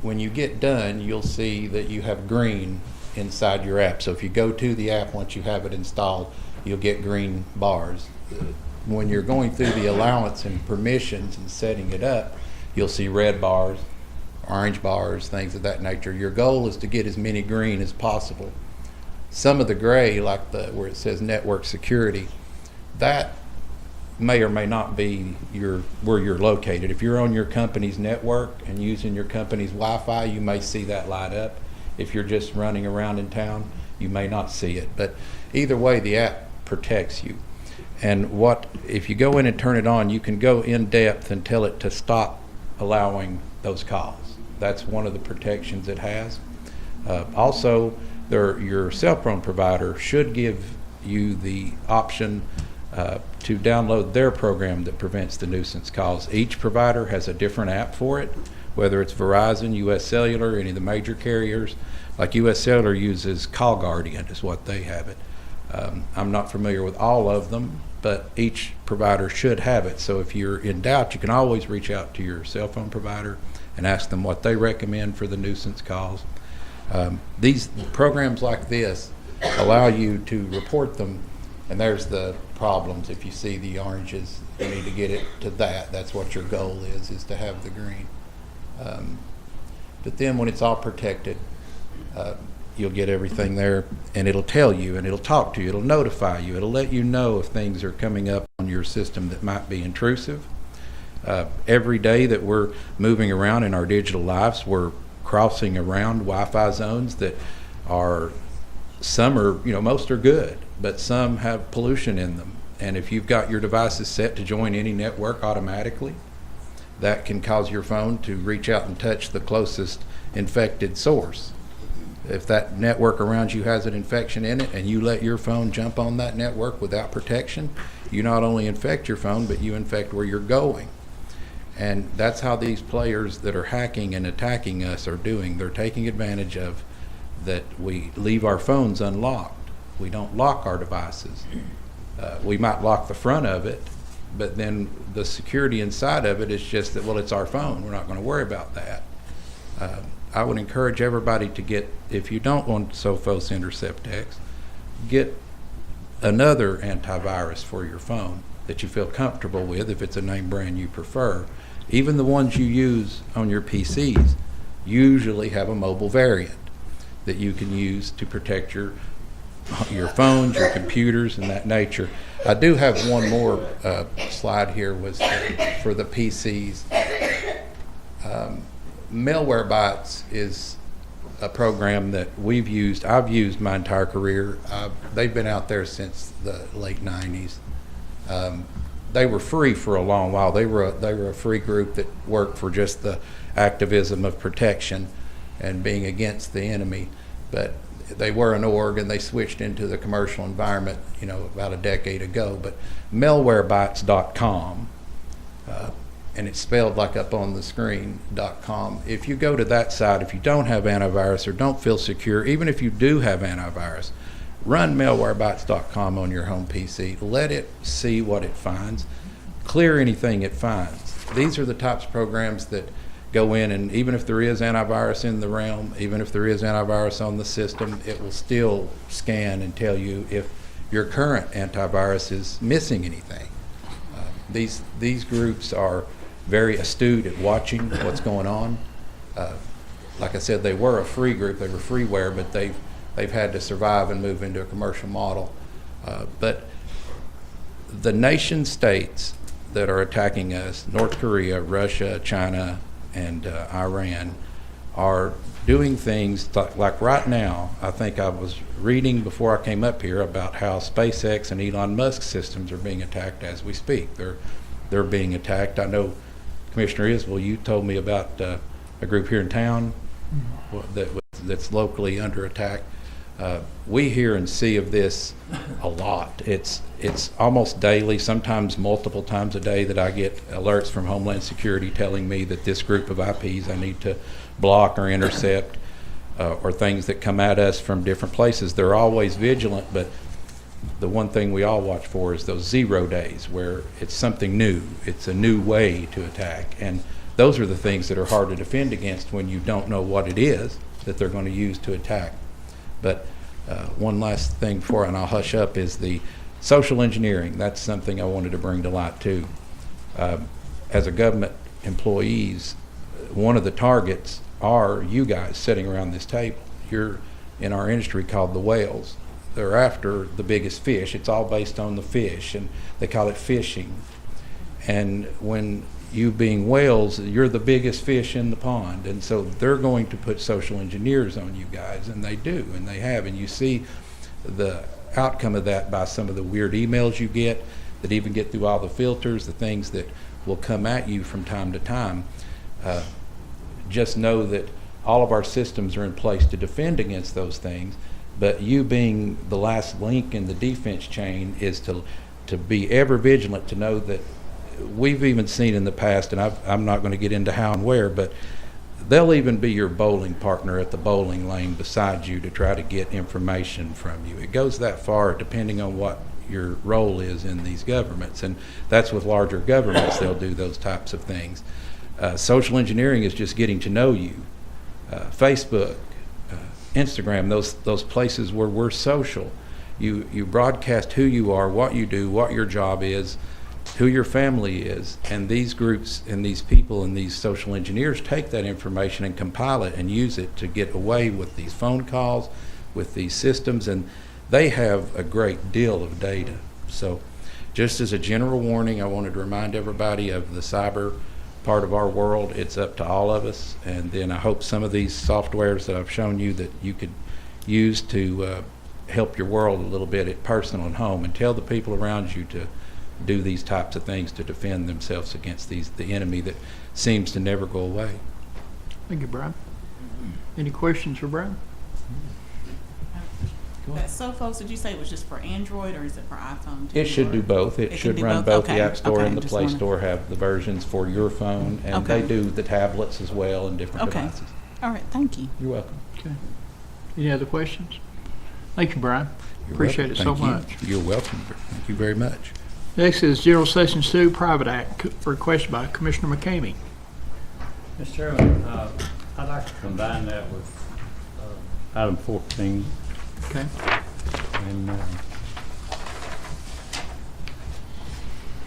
when you get done, you'll see that you have green inside your app. So if you go to the app, once you have it installed, you'll get green bars. When you're going through the allowance and permissions and setting it up, you'll see red bars, orange bars, things of that nature. Your goal is to get as many green as possible. Some of the gray, like where it says network security, that may or may not be where you're located. If you're on your company's network and using your company's Wi-Fi, you may see that light up. If you're just running around in town, you may not see it. But either way, the app protects you. And if you go in and turn it on, you can go in depth and tell it to stop allowing those calls. That's one of the protections it has. Also, your cell phone provider should give you the option to download their program that prevents the nuisance calls. Each provider has a different app for it, whether it's Verizon, US Cellular, any of the major carriers. Like US Cellular uses Call Guardian is what they have it. I'm not familiar with all of them, but each provider should have it. So if you're in doubt, you can always reach out to your cell phone provider and ask them what they recommend for the nuisance calls. These programs like this allow you to report them, and there's the problems. If you see the oranges, you need to get it to that. That's what your goal is to have the green. But then when it's all protected, you'll get everything there, and it'll tell you, and it'll talk to you, it'll notify you, it'll let you know if things are coming up on your system that might be intrusive. Every day that we're moving around in our digital lives, we're crossing around Wi-Fi zones that are, some are, most are good, but some have pollution in them. And if you've got your devices set to join any network automatically, that can cause your phone to reach out and touch the closest infected source. If that network around you has an infection in it and you let your phone jump on that network without protection, you not only infect your phone, but you infect where you're going. And that's how these players that are hacking and attacking us are doing. They're taking advantage of that we leave our phones unlocked. We don't lock our devices. We might lock the front of it, but then the security inside of it is just that, well, it's our phone. We're not going to worry about that. I would encourage everybody to get, if you don't want Sophos InterceptX, get another antivirus for your phone that you feel comfortable with, if it's a name brand you prefer. Even the ones you use on your PCs usually have a mobile variant that you can use to protect your phones, your computers, and that nature. I do have one more slide here was for the PCs. Malwarebytes is a program that I've used my entire career. They've been out there since the late 90s. They were free for a long while. They were a free group that worked for just the activism of protection and being against the enemy. But they were an org, and they switched into the commercial environment, about a decade ago. But malwarebytes.com, and it's spelled like up on the screen, .com. If you go to that site, if you don't have antivirus or don't feel secure, even if you do have antivirus, run malwarebytes.com on your home PC. Let it see what it finds. Clear anything it finds. These are the types of programs that go in, and even if there is antivirus in the realm, even if there is antivirus on the system, it will still scan and tell you if your current antivirus is missing anything. These groups are very astute at watching what's going on. Like I said, they were a free group. They were freeware, but they've had to survive and move into a commercial model. But the nation states that are attacking us, North Korea, Russia, China, and Iran, are doing things like right now. I think I was reading before I came up here about how SpaceX and Elon Musk systems are being attacked as we speak. They're being attacked. I know, Commissioner Isbell, you told me about a group here in town that's locally under attack. We hear and see of this a lot. It's almost daily, sometimes multiple times a day, that I get alerts from Homeland Security telling me that this group of IPs I need to block or intercept, or things that come at us from different places. They're always vigilant, but the one thing we all watch for is those 0 days where it's something new. It's a new way to attack. And those are the things that are hard to defend against when you don't know what it is that they're going to use to attack. But one last thing before, and I'll hush up, is the social engineering. That's something I wanted to bring to light too. As a government employees, one of the targets are you guys sitting around this table. You're in our industry called the whales. They're after the biggest fish. It's all based on the fish, and they call it fishing. And when you being whales, you're the biggest fish in the pond, and so they're going to put social engineers on you guys, and they do, and they have, and you see the outcome of that by some of the weird emails you get that even get through all the filters, the things that will come at you from time to time. Just know that all of our systems are in place to defend against those things, but you being the last link in the defense chain is to be ever vigilant, to know that we've even seen in the past, and I'm not going to get into how and where, but they'll even be your bowling partner at the bowling lane beside you to try to get information from you. It goes that far depending on what your role is in these governments, and that's with larger governments. They'll do those types of things. Social engineering is just getting to know you. Facebook, Instagram, those places where we're social. You broadcast who you are, what you do, what your job is, who your family is, and these groups and these people and these social engineers take that information and compile it and use it to get away with these phone calls, with these systems, and they have a great deal of data. So just as a general warning, I wanted to remind everybody of the cyber part of our world. It's up to all of us, and then I hope some of these softwares that I've shown you that you could use to help your world a little bit at personal and home, and tell the people around you to do these types of things to defend themselves against the enemy that seems to never go away. Thank you, Brian. Any questions for Brian? That Sophos, did you say it was just for Android, or is it for iPhone too? It should do both. It should run both. Okay. The App Store Okay. and the Play Store have the versions for your phone, and Okay. they do the tablets as well and different Okay. devices. All right, thank you. You're welcome. Okay. Any other questions? Thank you, Brian. You're Appreciate it welcome. so Thank much. you. You're welcome. Thank you very much. Next is General Sessions 2, Private Act, requested by Commissioner McCamey. Mr. Chairman, I'd like to combine that with item 14. Okay. And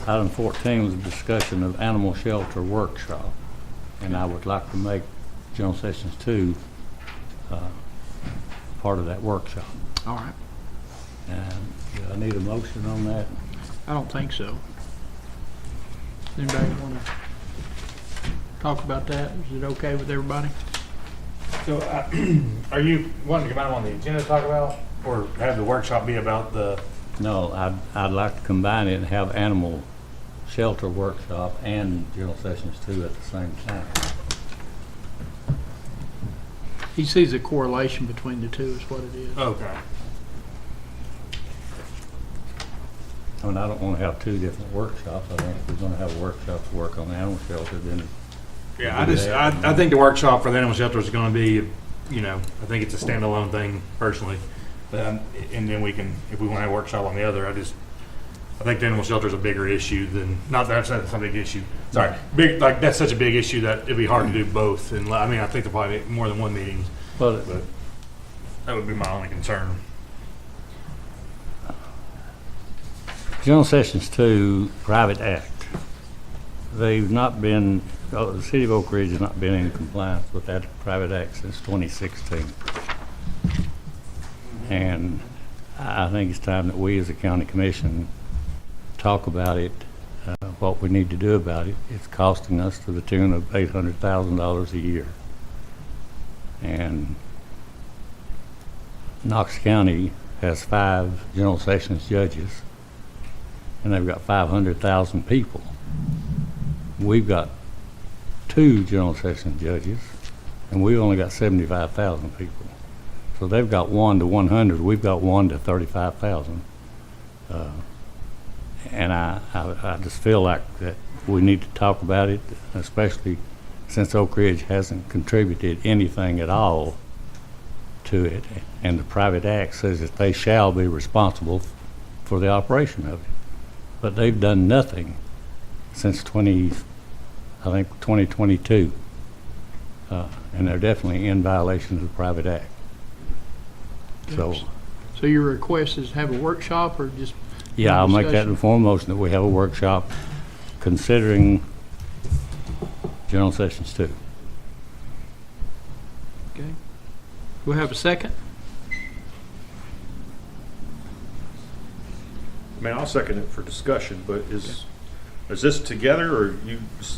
item 14 was a discussion of animal shelter workshop, and I would like to make General Sessions 2 part of that workshop. All right. And do I need a motion on that? I don't think so. Anybody want to talk about that? Is it okay with everybody? So, are you wanting to combine them on the agenda to talk about, or have the workshop be about the? No, I'd like to combine it and have animal shelter workshop and General Sessions 2 at the same time. He sees a correlation between the two is what it is. Okay. I mean, I don't want to have two different workshops. I think if we're going to have a workshop to work on the animal shelter, then. Yeah, I think the workshop for the animal shelter is going to be, I think it's a standalone thing personally. And then we can, if we want to have a workshop on the other, I think the animal shelter is a bigger issue than, not that that's a big issue. Sorry, that's such a big issue that it'd be hard to do both. And I mean, I think there'll probably be more than one meeting, Well, but that would be my only concern. General Sessions 2, Private Act. They've not been, the City of Oak Ridge has not been in compliance with that Private Act since 2016. And I think it's time that we as a county commission talk about it, what we need to do about it. It's costing us to the tune of $800,000 a year. And Knox County has 5 General Sessions judges, and they've got 500,000 people. We've got 2 General Sessions judges, and we've only got 75,000 people. So they've got 1 to 100, we've got 1 to 35,000. And I just feel like that we need to talk about it, especially since Oak Ridge hasn't contributed anything at all to it. And the private act says that they shall be responsible for the operation of it. But they've done nothing since 2022. And they're definitely in violation of the private act. So your request is to have a workshop or just? yeah, I'll make that in discussion? the form of motion that we have a workshop considering General Sessions 2. Okay. We'll have a second? I mean, I'll second it for discussion, but is this together, or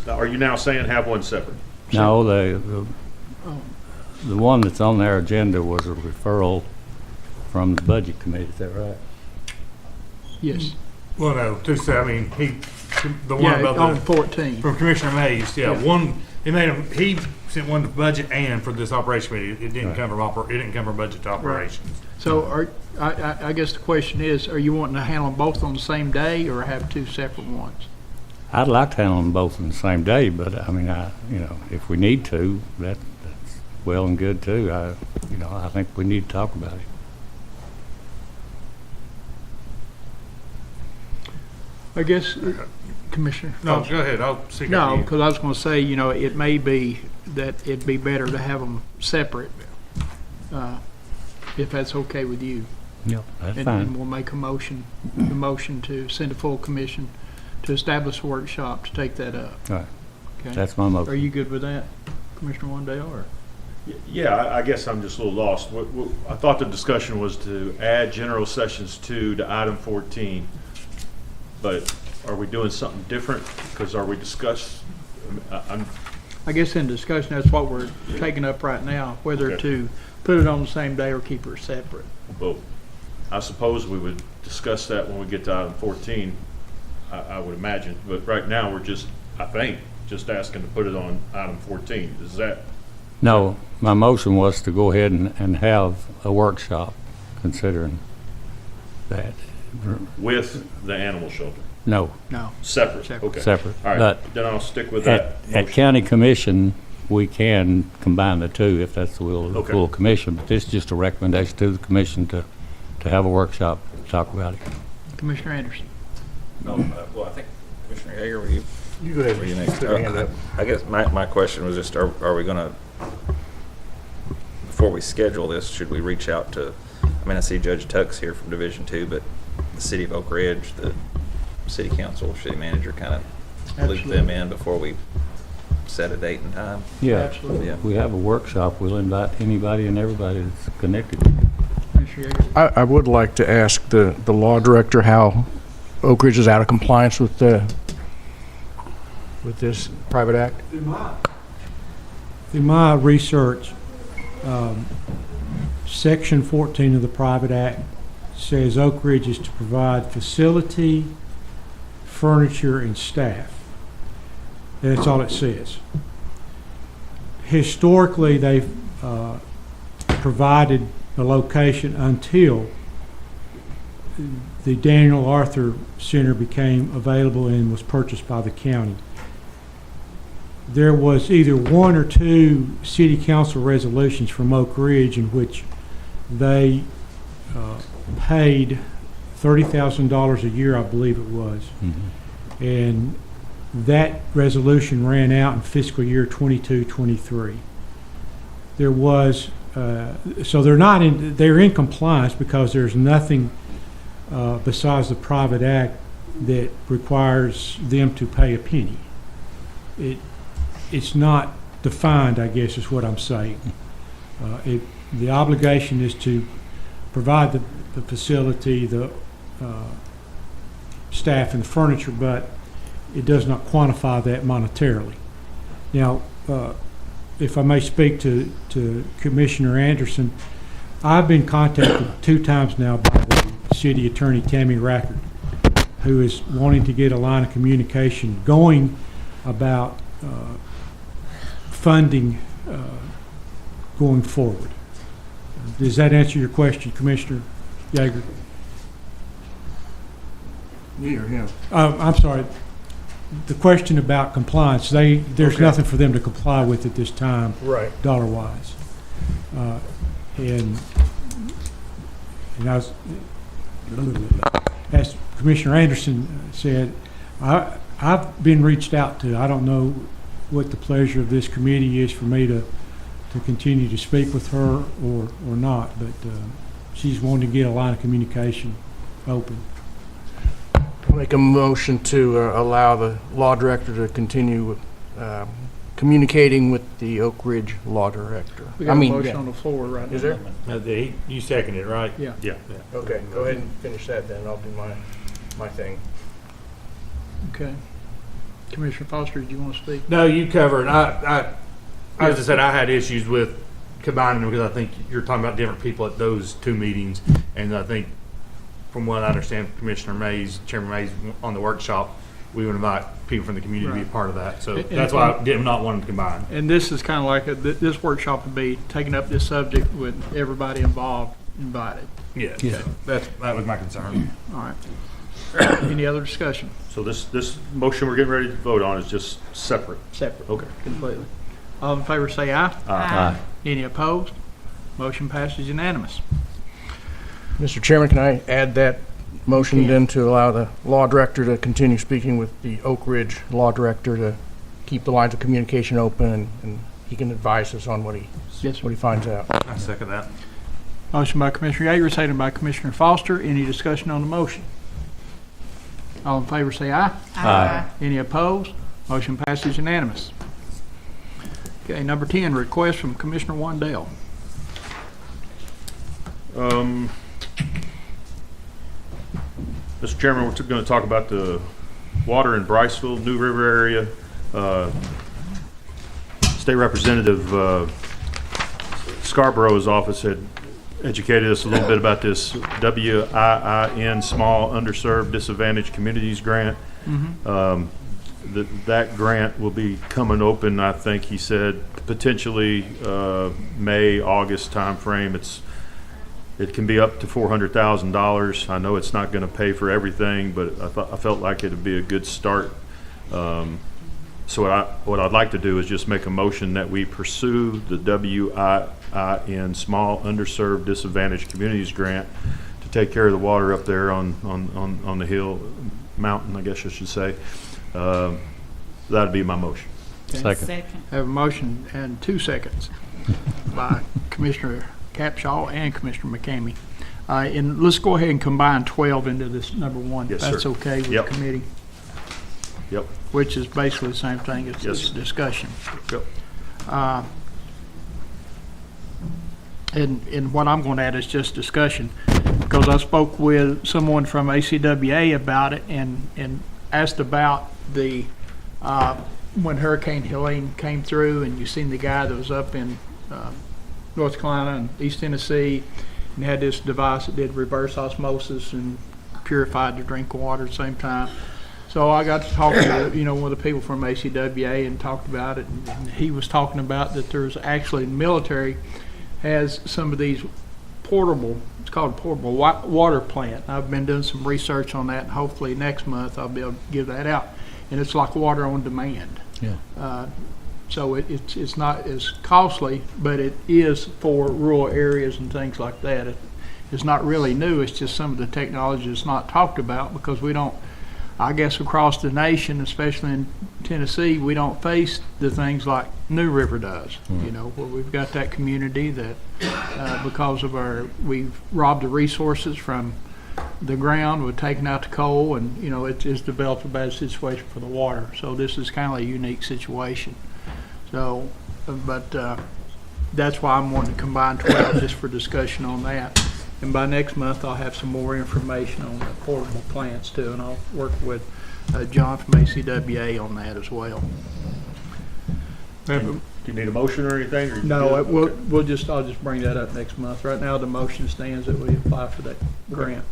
are you now saying have one separate? No, the one that's on their agenda was a referral from the Budget Committee, is that right? Yes. Well, no, just, I mean, the one Yeah, about on the, 14. from Commissioner Mays, Yeah. one, he sent one to budget and for this operation committee. It didn't come from budget to operations. So I guess the question is, are you wanting to handle them both on the same day or have two separate ones? I'd like to handle them both on the same day, but I mean, if we need to, that's well and good too. I think we need to talk about it. I guess, Commissioner? No, go ahead. I'll seek No, out you. because I was going to say, it may be that it'd be better to have them separate, if that's okay with you. Yep, that's And fine. we'll make the motion to send a full commission to establish a workshop to take that up. All right. Okay? That's my motion. Are you good with that, Commissioner Wandale, or? Yeah, I guess I'm just a little lost. I thought the discussion was to add General Sessions 2 to item 14, but are we doing something different? Because are we I guess in discussion, that's what we're taking up right now, whether Okay. to put it on the same day or keep it separate. well, I suppose we would discuss that when we get to item 14, I would imagine. But right now, we're just asking to put it on item 14. Is that? No, my motion was to go ahead and have a workshop considering that. With the animal shelter? No, No. Separate? Okay. separate. All right, But then I'll stick with that. at motion. county commission, we can combine the two if that's the will of the Okay. full commission. But this is just a recommendation to the commission to have a workshop to talk about it. Commissioner Anderson? No, well, I think Commissioner Yeager, were you? You go ahead. Were you next? Put your hand up. I guess my question was just, are we gonna, before we schedule this, should we reach out to, I see Judge Tuck's here from Division 2, but the city of Oak Ridge, the city council, city manager, kind of loop them in before we set a date and time? Yeah, Absolutely. Yeah. if we have a workshop, we'll invite anybody and everybody that's connected. Commissioner Yeager? I would like to ask the law director how Oak Ridge is out of compliance with this private act. In my research, Section 14 of the Private Act says Oak Ridge is to provide facility, furniture, and staff. That's all it says. Historically, they've provided the location until the Daniel Arthur Center became available and was purchased by the county. There was either one or two city council resolutions from Oak Ridge in which they paid $30,000 a year, I believe it was. Mm-hmm. And that resolution ran out in fiscal year 22-23. There was, so they're in compliance because there's nothing besides the private act that requires them to pay a penny. It's not defined, I guess, is what I'm saying. The obligation is to provide the facility, the staff, and the furniture, but it does not quantify that monetarily. Now, if I may speak to Commissioner Anderson, I've been contacted 2 times now by the city attorney, Tammy Rackard, who is wanting to get a line of communication going about funding going forward. Does that answer your question, Commissioner Yeager? Me or him? I'm sorry. The question about compliance, there's Okay. nothing for them to comply with at this time, Right. dollar-wise. And as Commissioner Anderson said, I've been reached out to. I don't know what the pleasure of this committee is for me to continue to speak with her or not, but she's wanting to get a line of communication open. I'll make a motion to allow the law director to continue communicating with the Oak Ridge law director. We got a motion on the floor right now. Is there? You seconded it, right? Yeah. Yeah. Okay, go ahead and finish that then. I'll do my thing. Okay. Commissioner Foster, do you want to speak? No, you covered. As I said, I had issues with combining them because I think you're talking about different people at those two meetings, and I think, from what I understand, Chairman Mays, on the workshop, we would invite people from the community to be a part of that. So that's why I did not want to combine. And this is kind of like, this workshop would be taking up this subject with everybody involved invited. Yeah. That was my concern. All right. Any other discussion? So this motion we're getting ready to vote on is just separate? Separate. Okay. Completely. All in favor say aye. Aye. Any opposed? Motion passes unanimous. Mr. Chairman, can I add that motion then to allow the law director to continue speaking with the Oak Ridge law director to keep the lines of communication open and he can advise us on what he finds out. I second that. Motion by Commissioner Yeager, seconded by Commissioner Foster. Any discussion on the motion? All in favor say aye. Aye. Any opposed? Motion passes unanimous. Okay, number 10, request from Commissioner Wandell. Mr. Chairman, we're going to talk about the water in Briceville, New River area. State Representative Scarborough's office had educated us a little bit about this WIIN, Small Underserved Disadvantaged Communities Grant. That grant will be coming open, I think he said, potentially May, August timeframe. It can be up to $400,000. I know it's not going to pay for everything, but I felt like it would be a good start. So what I'd like to do is just make a motion that we pursue the WIIN Small Underserved Disadvantaged Communities Grant to take care of the water up there on the hill, mountain, I guess I should say. That'd be my motion. Okay. Second. Have a motion and 2 seconds by Commissioner Capshaw and Commissioner McCamey. And let's go ahead and combine 12 into this number 1. Yes, That's sir. okay with Yep. the committee, Yep. which is basically the same thing as Yes. this discussion. Yep. And what I'm going to add is just discussion, because I spoke with someone from ACWA about it and asked about the when Hurricane Helene came through, and you seen the guy that was up in North Carolina and East Tennessee, and had this device that did reverse osmosis and purified the drinking water at the same time. So I got to talk to one of the people from ACWA and talked about it, and he was talking about that there's actually the military has some of these portable, it's called a portable water plant. I've been doing some research on that, and hopefully next month I'll be able to give that out. And it's like water on demand. Yeah. So it's not as costly, but it is for rural areas and things like that. It's not really new, it's just some of the technology that's not talked about, because we don't, I guess across the nation, especially in Tennessee, we don't face the things like New River does. Where we've got that community that because of we've robbed the resources from the ground, we've taken out the coal, and it's developed a bad situation for the water. So this is kind of a unique situation. So, but that's why I'm wanting to combine 12 just for discussion on that. And by next month, I'll have some more information on the portable plants too, and I'll work with John from ACWA on that as well. Do you need a motion or anything? Or No, Okay. I'll just bring that up next month. Right now, the motion stands that we apply for that grant.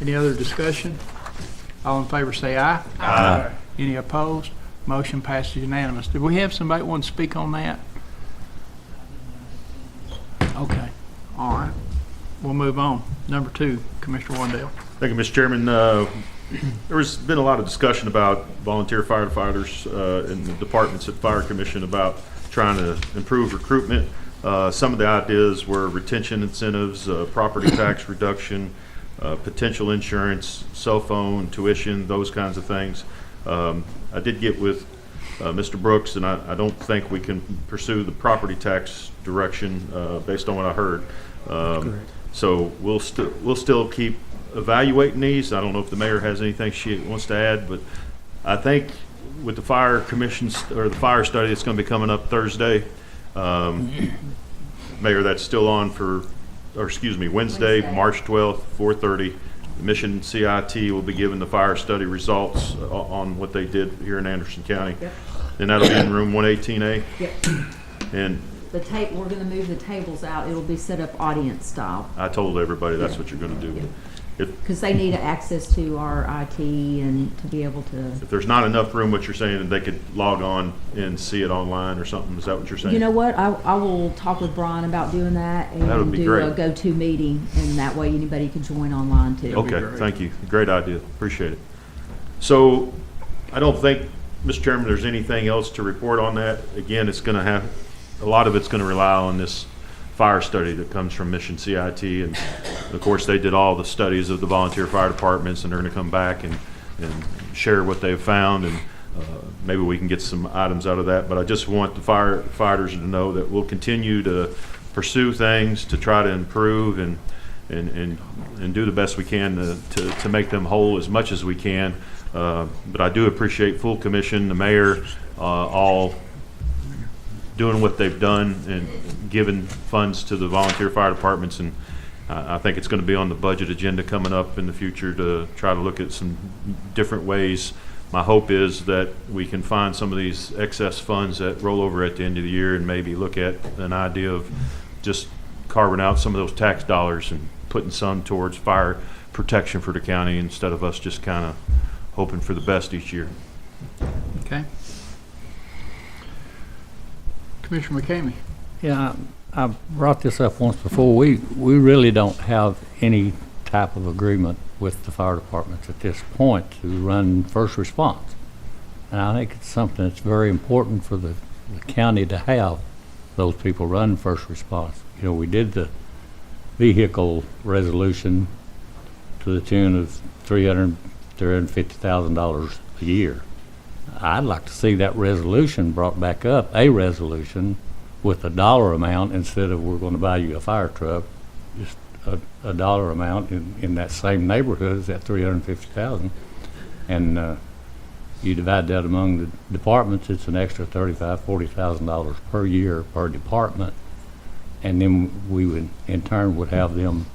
Any other discussion? All in favor say aye. Aye. Any opposed? Motion passes unanimous. Did we have somebody want to speak on that? Okay, all right. we'll move on. Number 2, Commissioner Wandale. Thank you, Mr. Chairman. There's been a lot of discussion about volunteer firefighters in the departments at Fire Commission about trying to improve recruitment. Some of the ideas were retention incentives, property tax reduction, potential insurance, cell phone, tuition, those kinds of things. I did get with Mr. Brooks, and I don't think we can pursue the property tax direction based on what I heard. So we'll still keep evaluating these. I don't know if the mayor has anything she wants to add, but I think with the fire commissions or the fire study that's going to be coming up Thursday, Mayor, that's still on Wednesday, March 12th, 4:30. The Mission CIT will be giving the fire study results on what they did here in Anderson County. Yep. And that'll be in room 118A. Yep. And We're gonna move the tables out. It'll be set up audience style. I told everybody that's what you're going to do. Yep. If, Because they need access to our IT and to be able to. if there's not enough room, what you're saying, that they could log on and see it online or something, is that what you're saying? You know what? I will talk with Brian about doing that That would and be do great. a go-to meeting, and that way anybody can join online too. Okay, thank you. Great idea. Appreciate it. So I don't think, Mr. Chairman, there's anything else to report on that. Again, it's going to have, a lot of it's going to rely on this fire study that comes from Mission CIT. And of course, they did all the studies of the volunteer fire departments, and they're going to come back and share what they've found. And maybe we can get some items out of that. But I just want the firefighters to know that we'll continue to pursue things to try to improve and do the best we can to make them whole as much as we can. But I do appreciate full commission, the mayor, all doing what they've done and giving funds to the volunteer fire departments. And I think it's going to be on the budget agenda coming up in the future to try to look at some different ways. My hope is that we can find some of these excess funds that roll over at the end of the year and maybe look at an idea of just carving out some of those tax dollars and putting some towards fire protection for the county instead of us just kind of hoping for the best each year. Okay. Commissioner McCamey. Yeah, I brought this up once before. We really don't have any type of agreement with the fire departments at this point to run first response. And I think it's something that's very important for the county to have those people run first response. You know, we did the vehicle resolution to the tune of $350,000 a year. I'd like to see that resolution brought back up, a resolution with a dollar amount instead of we're going to buy you a fire truck, just a dollar amount in that same neighborhood as that $350,000. And you divide that among the departments, it's an extra $35,000, $40,000 per year per department. And then we would, in turn, would have them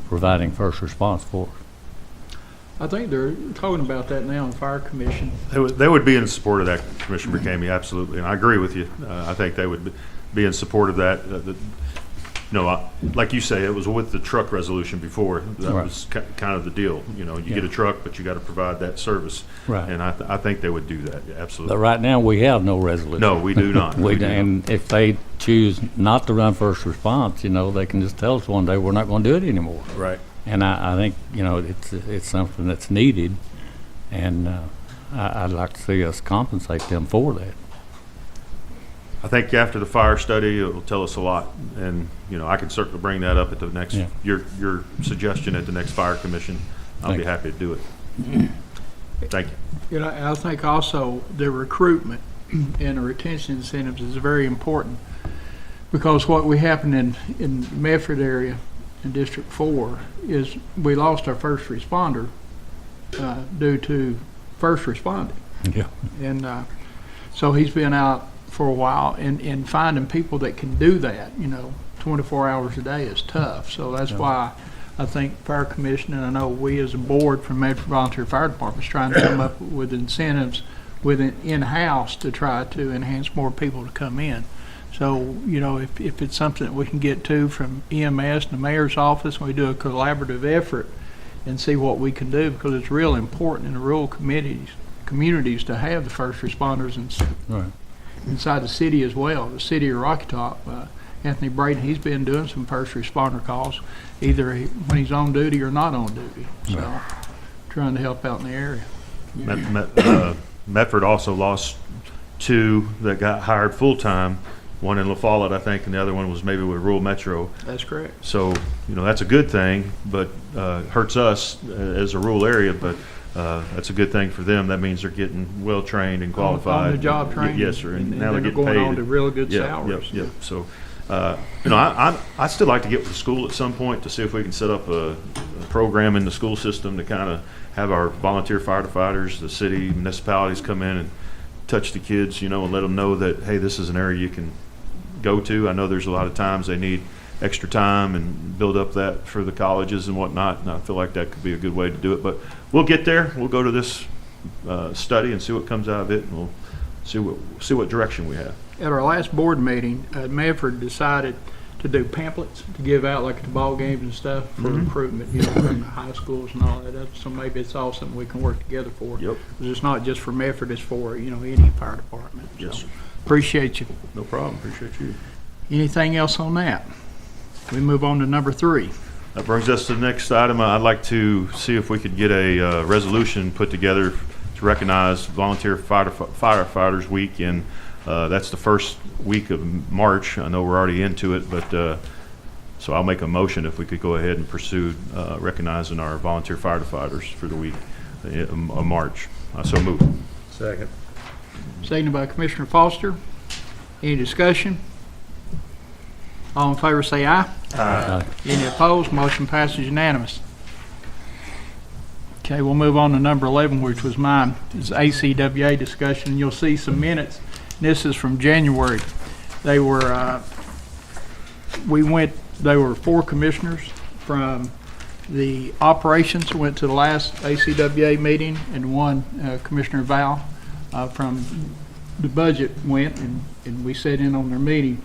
providing first response for us. I think they're talking about that now in Fire Commission. They would be in support of that, Commissioner McCamey, absolutely, and I agree with you. I think they would be in support of that. Like you say, it was with the truck resolution before. That Right. was kind of the deal. You know, you get a truck, but you got to provide that service. Right. And I think they would do that, absolutely. But right now, we have no resolution. No, we do not. We do not. And if they choose not to run first response, you know, they can just tell us one day we're not going to do it anymore. Right. And I think, you know, it's something that's needed, and I'd like to see us compensate them for that. I think after the fire study, it will tell us a lot, and you know, I can certainly bring that up at the next your suggestion at the next fire commission. I'll be happy to do it. Thank you. You know, I think also the recruitment and the retention incentives is very important, because what we happened in Medford area in District 4 is we lost our first responder due to first responding. Yeah. And so he's been out for a while, and finding people that can do that, you know, 24 hours a day is tough. So that's why I think Fire Commission, and I know we as a board from Medford Volunteer Fire Department is trying to come up with incentives within in-house to try to enhance more people to come in. So, you know, if it's something that we can get to from EMS and the mayor's office, we do a collaborative effort and see what we can do, because it's real important in the rural communities to have the first responders Right. inside the city as well. The city of Rocky Top Anthony Braden, he's been doing some first responder calls, either when he's on duty or not on duty. So, trying to help out in the area. Medford also lost 2 that got hired full-time, one in La Follette, I think, and the other one was maybe with Rural Metro. That's correct. So, that's a good thing, but hurts us as a rural area, but that's a good thing for them. That means they're getting well-trained and qualified. On the job training. Yes, sir, and now they're they're getting paid. going on to really good Yeah, salaries. Yep. So, I'd still like to get with the school at some point to see if we can set up a program in the school system to kind of have our volunteer firefighters, the city, municipalities come in and touch the kids, and let them know that, hey, this is an area you can go to. I know there's a lot of times they need extra time and build up that for the colleges and whatnot, and I feel like that could be a good way to do it. But we'll get there. We'll go to this study and see what comes out of it, and we'll see what direction we have. At our last board meeting, Medford decided to do pamphlets to give out like at the ball games and stuff for recruitment, from the high schools and all that. So maybe it's all something we can work together for. Yep. 'Cause it's not just for Medford, it's for, any fire department. Yes, So, sir. appreciate you. No problem. Appreciate you. Anything else on that? We move on to number 3. That brings us to the next item. I'd like to see if we could get a resolution put together to recognize Volunteer Firefighters Week, and that's the first week of March. I know we're already into it, but so I'll make a motion if we could go ahead and pursue recognizing our volunteer firefighters for the week of March. So move. Second. Seconded by Commissioner Foster. Any discussion? All in favor say aye. Aye. Any opposed? Motion passes unanimous. Okay, we'll move on to number 11, which was mine. It's ACWA discussion, and you'll see some minutes. This is from January. They were, there were 4 commissioners from the operations went to the last ACWA meeting, and 1 Commissioner Val from the budget went, and we sat in on their meeting.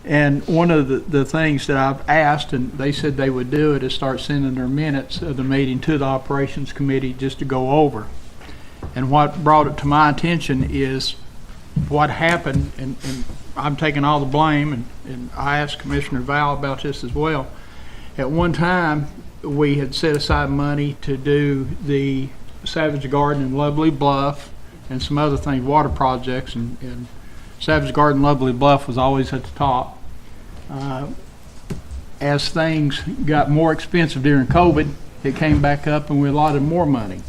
And one of the things that I've asked, and they said they would do it, is start sending their minutes of the meeting to the operations committee just to go over. And what brought it to my attention is what happened, and I'm taking all the blame, and I asked Commissioner Val about this as well. At one time, we had set aside money to do the Savage Garden and Lovely Bluff and some other things, water projects, and Savage Garden, Lovely Bluff was always at the top. As things got more expensive during COVID, it came back up and we allotted more money.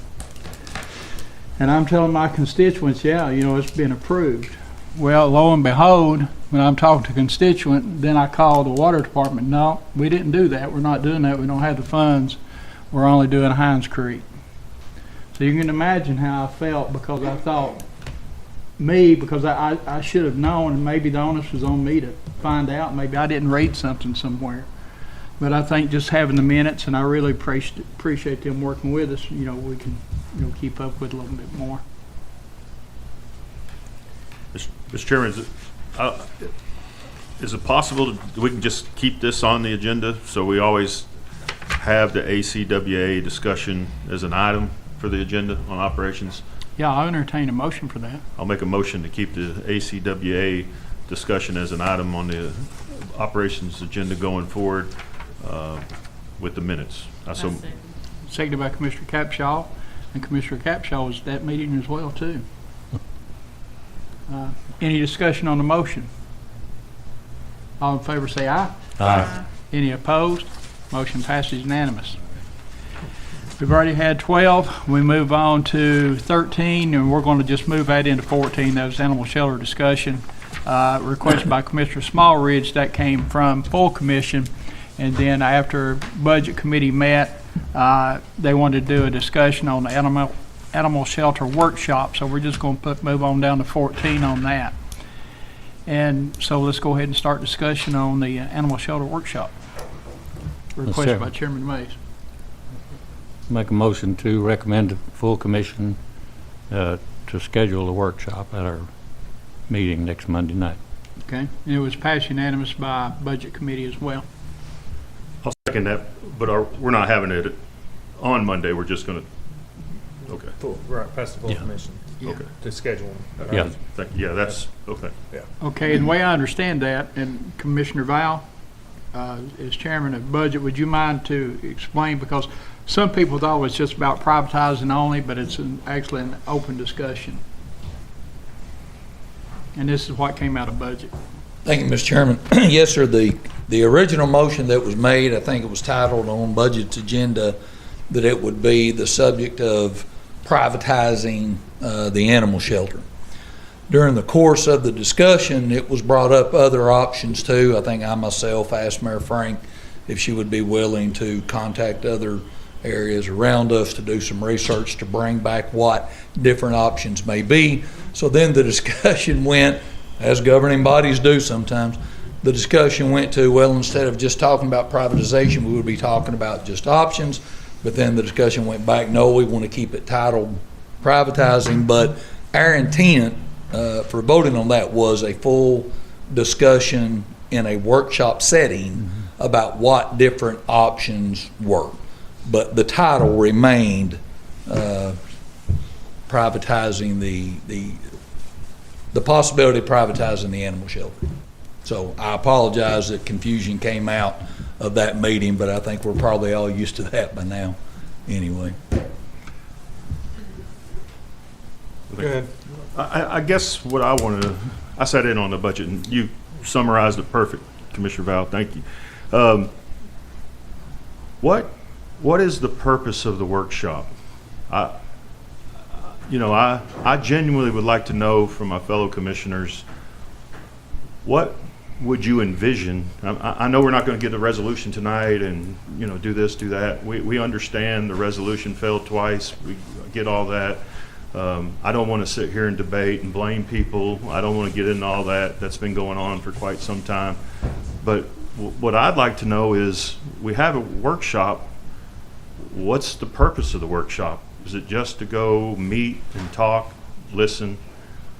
And I'm telling my constituents, it's been approved. Well, lo and behold, when I'm talking to a constituent, then I call the water department. No, we didn't do that. We're not doing that. We don't have the funds. We're only doing Hines Creek. So you can imagine how I felt, because I thought, because I should have known, and maybe the onus was on me to find out. Maybe I didn't read something somewhere. But I think just having the minutes, and I really appreciate them working with us, we can keep up with a little bit more. Mr. Chairman, is it possible that we can just keep this on the agenda so we always have the ACWA discussion as an item for the agenda on operations? Yeah, I'll entertain a motion for that. I'll make a motion to keep the ACWA discussion as an item on the operations agenda going forward with the minutes. Seconded by Commissioner Capshaw, and Commissioner Capshaw was at that meeting as well, too. Any discussion on the motion? All in favor say aye. Aye. Any opposed? Motion passes unanimous. We've already had 12. We move on to 13, and we're going to just move that into 14. That was animal shelter discussion requested by Commissioner Smallridge. That came from full commission, and then after budget committee met, they wanted to do a discussion on the animal shelter workshop. So we're just going to move on down to 14 on that. And so let's go ahead and start discussion on the animal shelter workshop requested by Chairman Mays. Make a motion to recommend to full commission to schedule a workshop at our meeting next Monday night. Okay, and it was passed unanimous by budget committee as well. I'll second that, but we're not having it on Monday. We're just going to Okay. Right, past the full Yeah. commission. Okay. To schedule them. Yeah. Yeah, that's, okay. Okay, and the way I understand that, and Commissioner Val, as chairman of budget, would you mind to explain, because some people thought it was just about privatizing only, but it's actually an open discussion. And this is what came out of budget. Thank you, Mr. Chairman. Yes, sir, the original motion that was made, I think it was titled on budget's agenda, that it would be the subject of privatizing the animal shelter. During the course of the discussion, it was brought up other options too. I think I myself asked Mayor Frank if she would be willing to contact other areas around us to do some research to bring back what different options may be. So then the discussion went, as governing bodies do sometimes, the discussion went to, well, instead of just talking about privatization, we would be talking about just options. But then the discussion went back, no, we want to keep it titled privatizing. But our intent for voting on that was a full discussion in a workshop setting about what different options were. But the title remained privatizing the possibility of privatizing the animal shelter. So I apologize that confusion came out of that meeting, but I think we're probably all used to that by now anyway. Go ahead. I guess what I wanted to, I sat in on the budget and you summarized it perfect, Commissioner Val, thank you. What is the purpose of the workshop? I genuinely would like to know from my fellow commissioners, what would you envision? I know we're not going to get a resolution tonight and, do this, do that. We understand the resolution failed twice. We get all that. I don't want to sit here and debate and blame people. I don't want to get into all that. That's been going on for quite some time. But what I'd like to know is, we have a workshop. What's the purpose of the workshop? Is it just to go meet and talk, listen,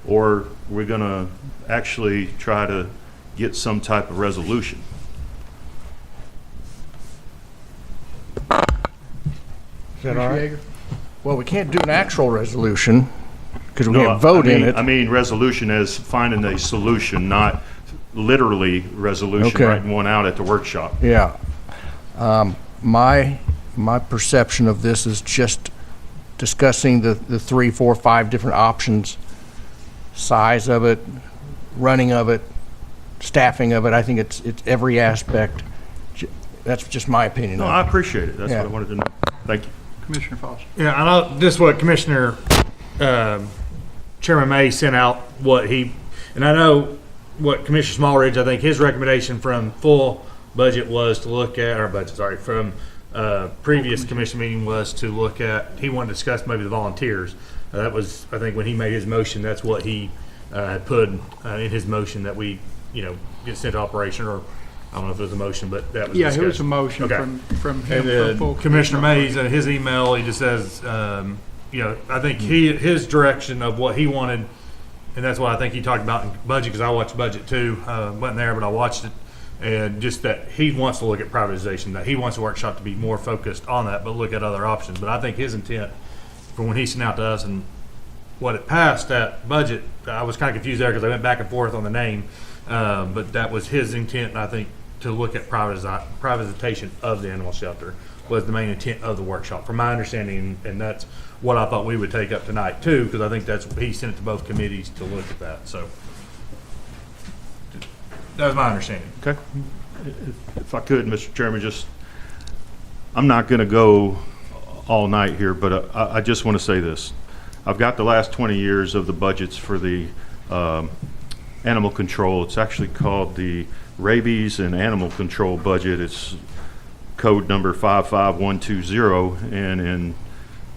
or we're going to actually try to get some type of resolution? Is that all right? Well, we can't do an actual resolution because we can't vote in it. I mean resolution as finding a solution, not literally resolution, writing one out at the workshop. Yeah. My perception of this is just discussing the 3, 4, 5 different options, size of it, running of it, staffing of it. I think it's every aspect. That's just my opinion. No, I appreciate it. That's what I wanted to know. Thank you. Commissioner Foster. Yeah, I know this is what Commissioner Chairman May sent out and I know what Commissioner Smallridge, I think his recommendation from full budget was to look at, from previous commission meeting was to look at, he wanted to discuss maybe the volunteers. That was, I think when he made his motion, that's what he had put in his motion, that we, get sent to operation, or I don't know if it was a motion, but that was discussed. It was a motion from him. And for Commissioner Mays, his email, he just says, I think his direction of what he wanted, and that's what I think he talked about in budget, because I watched budget too, wasn't there, but I watched it, and just that he wants to look at privatization, that he wants the workshop to be more focused on that, but look at other options. But I think his intent, from when he sent out to us and what it passed that budget, I was kind of confused there because I went back and forth on the name, but that was his intent, and I think to look at privatization of the animal shelter was the main intent of the workshop, from my understanding, and that's what I thought we would take up tonight too, because I think that's, he sent it to both committees to look at that, so that was my understanding. Okay. If I could, Mr. Chairman, I'm not going to go all night here, but I just want to say this. I've got the last 20 years of the budgets for the animal control. It's actually called the Rabies and Animal Control Budget. It's code number 55120, and in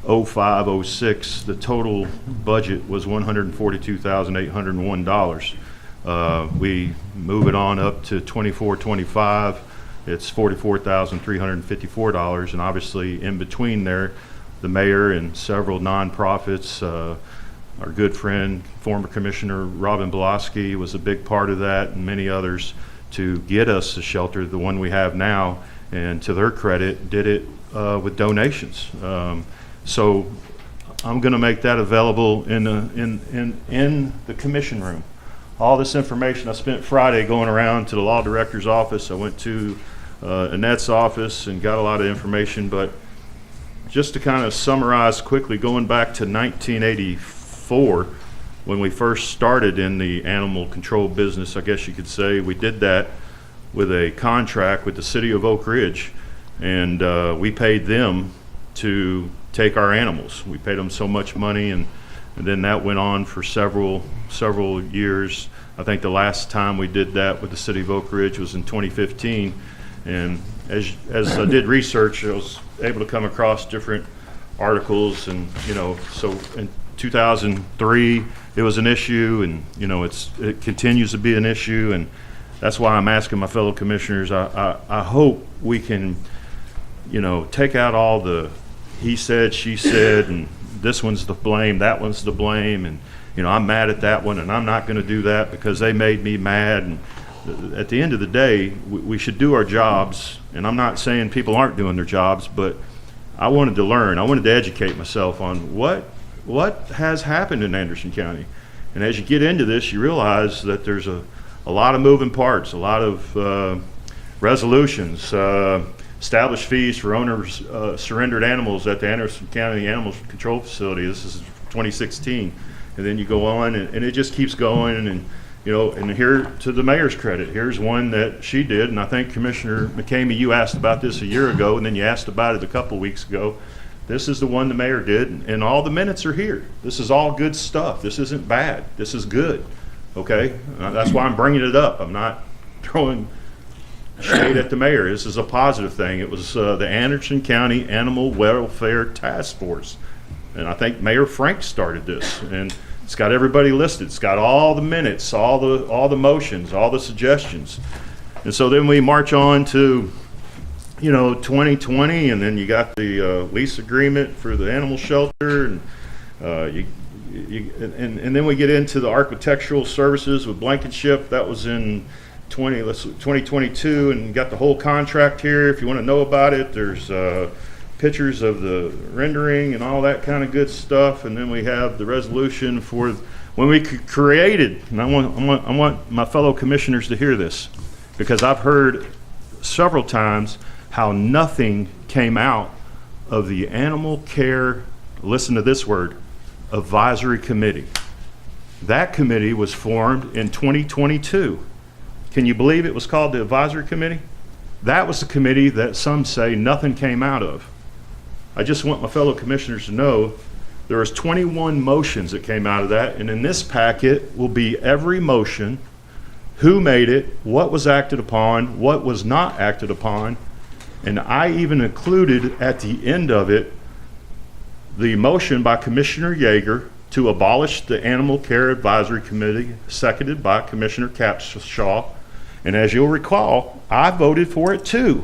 0506 the total budget was $142,801. We move it on up to 24-25, it's $44,354, and obviously in between there, the mayor and several nonprofits, our good friend, former Commissioner Robin Belaski was a big part of that, and many others, to get us a shelter, the one we have now, and to their credit, did it with donations. So I'm going to make that available in the commission room. All this information, I spent Friday going around to the law director's office. I went to Annette's office and got a lot of information, but just to kind of summarize quickly, going back to 1984, when we first started in the animal control business, I guess you could say, we did that with a contract with the city of Oak Ridge, and we paid them to take our animals. We paid them so much money, and then that went on for several years. I think the last time we did that with the city of Oak Ridge was in 2015, and as I did research, I was able to come across different articles, and so in 2003 it was an issue, and it continues to be an issue, and that's why I'm asking my fellow commissioners. I hope we can take out all the he said, she said, and this one's the blame, that one's the blame, and I'm mad at that one, and I'm not going to do that because they made me mad. And at the end of the day, we should do our jobs, and I'm not saying people aren't doing their jobs, but I wanted to learn. I wanted to educate myself on what has happened in Anderson County. And as you get into this, you realize that there's a lot of moving parts, a lot of resolutions, established fees for owners surrendered animals at the Anderson County Animal Control Facility. This is 2016. And then you go on, and it just keeps going. And and here, to the mayor's credit, here's one that she did. And I think Commissioner McCamey, you asked about this a year ago, and then you asked about it a couple weeks ago. This is the one the mayor did, and all the minutes are here. This is all good stuff. This isn't bad. This is good. Okay? That's why I'm bringing it up. I'm not throwing shade at the mayor. This is a positive thing. It was the Anderson County Animal Welfare Task Force, and I think Mayor Frank started this, and it's got everybody listed. It's got all the minutes, all the motions, all the suggestions. And so then we march on to 2020, and then you got the lease agreement for the animal shelter, and and then we get into the architectural services with Blankenship. That was in 2022, and got the whole contract here. If you want to know about it, there's pictures of the rendering and all that kind of good stuff. And then we have the resolution for when we created, and I want my fellow commissioners to hear this, because I've heard several times how nothing came out of the Animal Care, listen to this word, Advisory Committee. That committee was formed in 2022. Can you believe it was called the Advisory Committee? That was the committee that some say nothing came out of. I just want my fellow commissioners to know there was 21 motions that came out of that, and in this packet will be every motion, who made it, what was acted upon, what was not acted upon, and I even included at the end of it the motion by Commissioner Yeager to abolish the Animal Care Advisory Committee, seconded by Commissioner Capshaw. And as you'll recall, I voted for it too.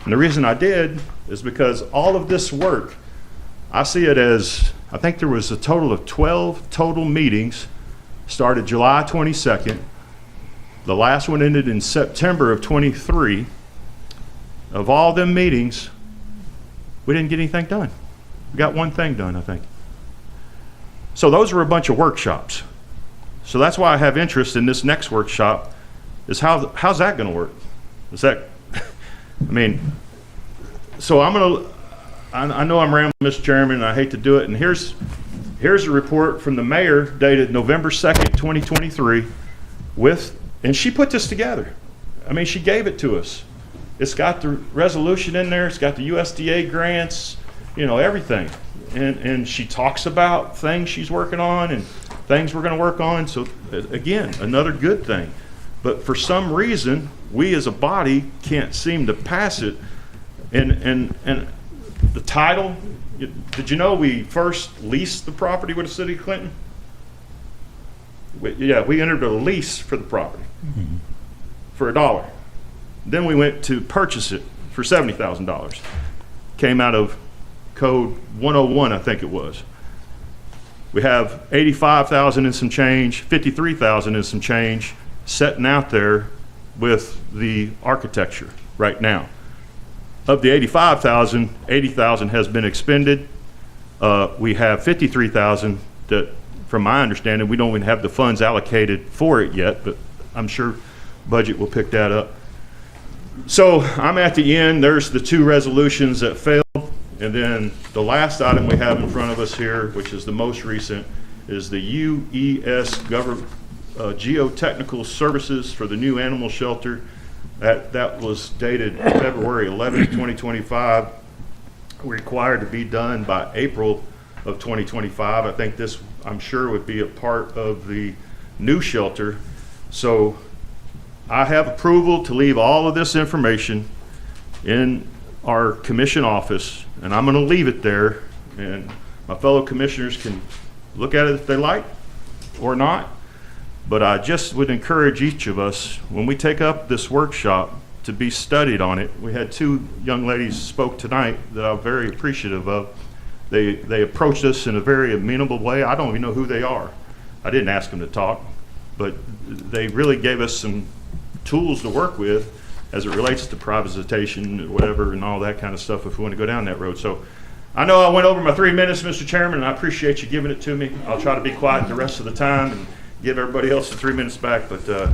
And the reason I did is because all of this work, I see it as, I think there was a total of 12 total meetings, started July 22nd. The last one ended in September of 23. Of all them meetings, we didn't get anything done. We got one thing done, I think. So those were a bunch of workshops. So that's why I have interest in this next workshop, is how's that going to work? Is that, I mean, so I know I'm rambling, Mr. Chairman, and I hate to do it. And here's a report from the mayor dated November 2nd, 2023, and she put this together. I mean, she gave it to us. It's got the resolution in there. It's got the USDA grants, everything. And she talks about things she's working on and things we're going to work on. So again, another good thing. But for some reason, we as a body can't seem to pass it. And the title, did you know we first leased the property with the city of Clinton? We entered a lease for the property for $1. Then we went to purchase it for $70,000. Came out of Code 101, I think it was. We have $85,000 and some change, $53,000 and some change sitting out there with the architecture right now. Of the $85,000, $80,000 has been expended. We have $53,000 that, from my understanding, we don't even have the funds allocated for it yet, but I'm sure budget will pick that up. So I'm at the end. There's the two resolutions that failed. And then the last item we have in front of us here, which is the most recent, is the UES Geotechnical Services for the new animal shelter. That was dated February 11th, 2025. Required to be done by April of 2025. I think this, I'm sure, would be a part of the new shelter. So I have approval to leave all of this information in our commission office, and I'm going to leave it there, and my fellow commissioners can look at it if they like or not. But I just would encourage each of us, when we take up this workshop, to be studied on it. We had two young ladies spoke tonight that I'm very appreciative of. They approached us in a very amenable way. I don't even know who they are. I didn't ask them to talk, but they really gave us some tools to work with as it relates to privatization, whatever, and all that kind of stuff if we want to go down that road. So I know I went over my 3 minutes, Mr. Chairman, and I appreciate you giving it to me. I'll try to be quiet the rest of the time and give everybody else the 3 minutes back, but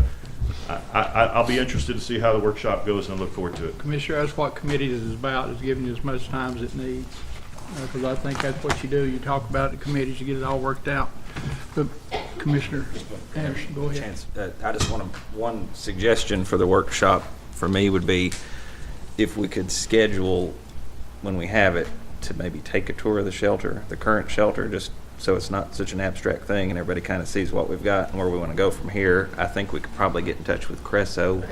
I'll be interested to see how the workshop goes, and I look forward to it. Commissioner, that's what committee this is about, is giving you as much time as it needs. Because I think that's what you do. You talk about it at committees, you get it all worked out. But Commissioner Anderson, go ahead. I just want one suggestion for the workshop for me would be if we could schedule when we have it to maybe take a tour of the shelter, the current shelter, just so it's not such an abstract thing and everybody kind of sees what we've got and where we want to go from here. I think we could probably get in touch with Creso.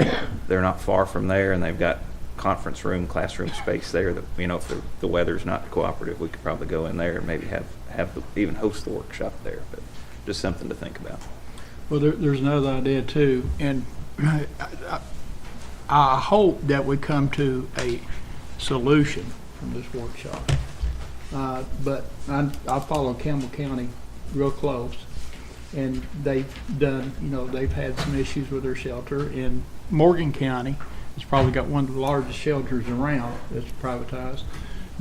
They're not far from there, and they've got conference room, classroom space there that, you know, if the weather's not cooperative, we could probably go in there and maybe even host the workshop there. But just something to think about. Well, there's another idea too, and I hope that we come to a solution from this workshop. But I follow Campbell County real close, and they've done, they've had some issues with their shelter. In Morgan County, it's probably got one of the largest shelters around that's privatized.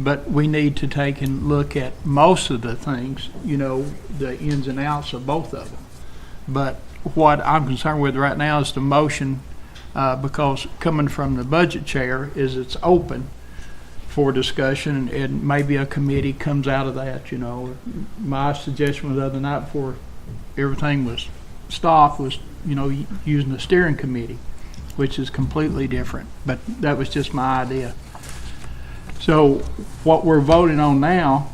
But we need to take and look at most of the things, the ins and outs of both of them. But what I'm concerned with right now is the motion, because coming from the budget chair, is it's open for discussion, and maybe a committee comes out of that. My suggestion was the other night before everything was stopped was, using the steering committee, which is completely different. But that was just my idea. So what we're voting on now,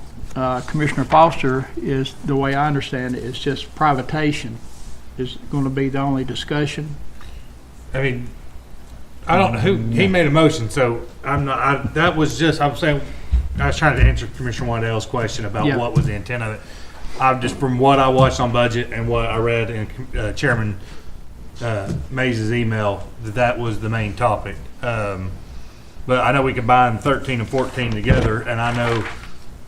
Commissioner Foster, is, the way I understand it, is just privatization is going to be the only discussion. I mean, I don't know who he made a motion, so I'm not. I'm saying I was trying to answer Commissioner Waddell's question about what was the intent of it. I'm just, from what I watched on budget and what I read in Chairman Mays' email, that was the main topic. But I know we combine 13 and 14 together, and I know,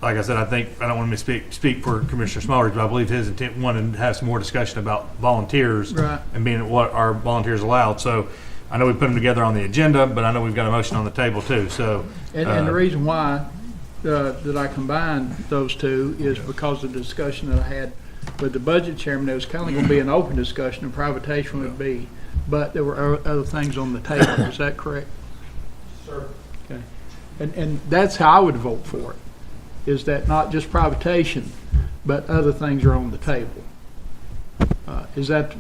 like I said, I don't want to speak for Commissioner Smollers, but I believe his intent wanted to have some more discussion about volunteers, right, and being what our volunteers allowed. So I know we put them together on the agenda, but I know we've got a motion on the table too. So and the reason why that I combined those two is because of the discussion that I had with the budget chairman. It was kind of going to be an open discussion, and privatization would be, but there were other things on the table. Is that correct? Sure. Okay. And that's how I would vote for it, is that not just privatization, but other things are on the table. Is that?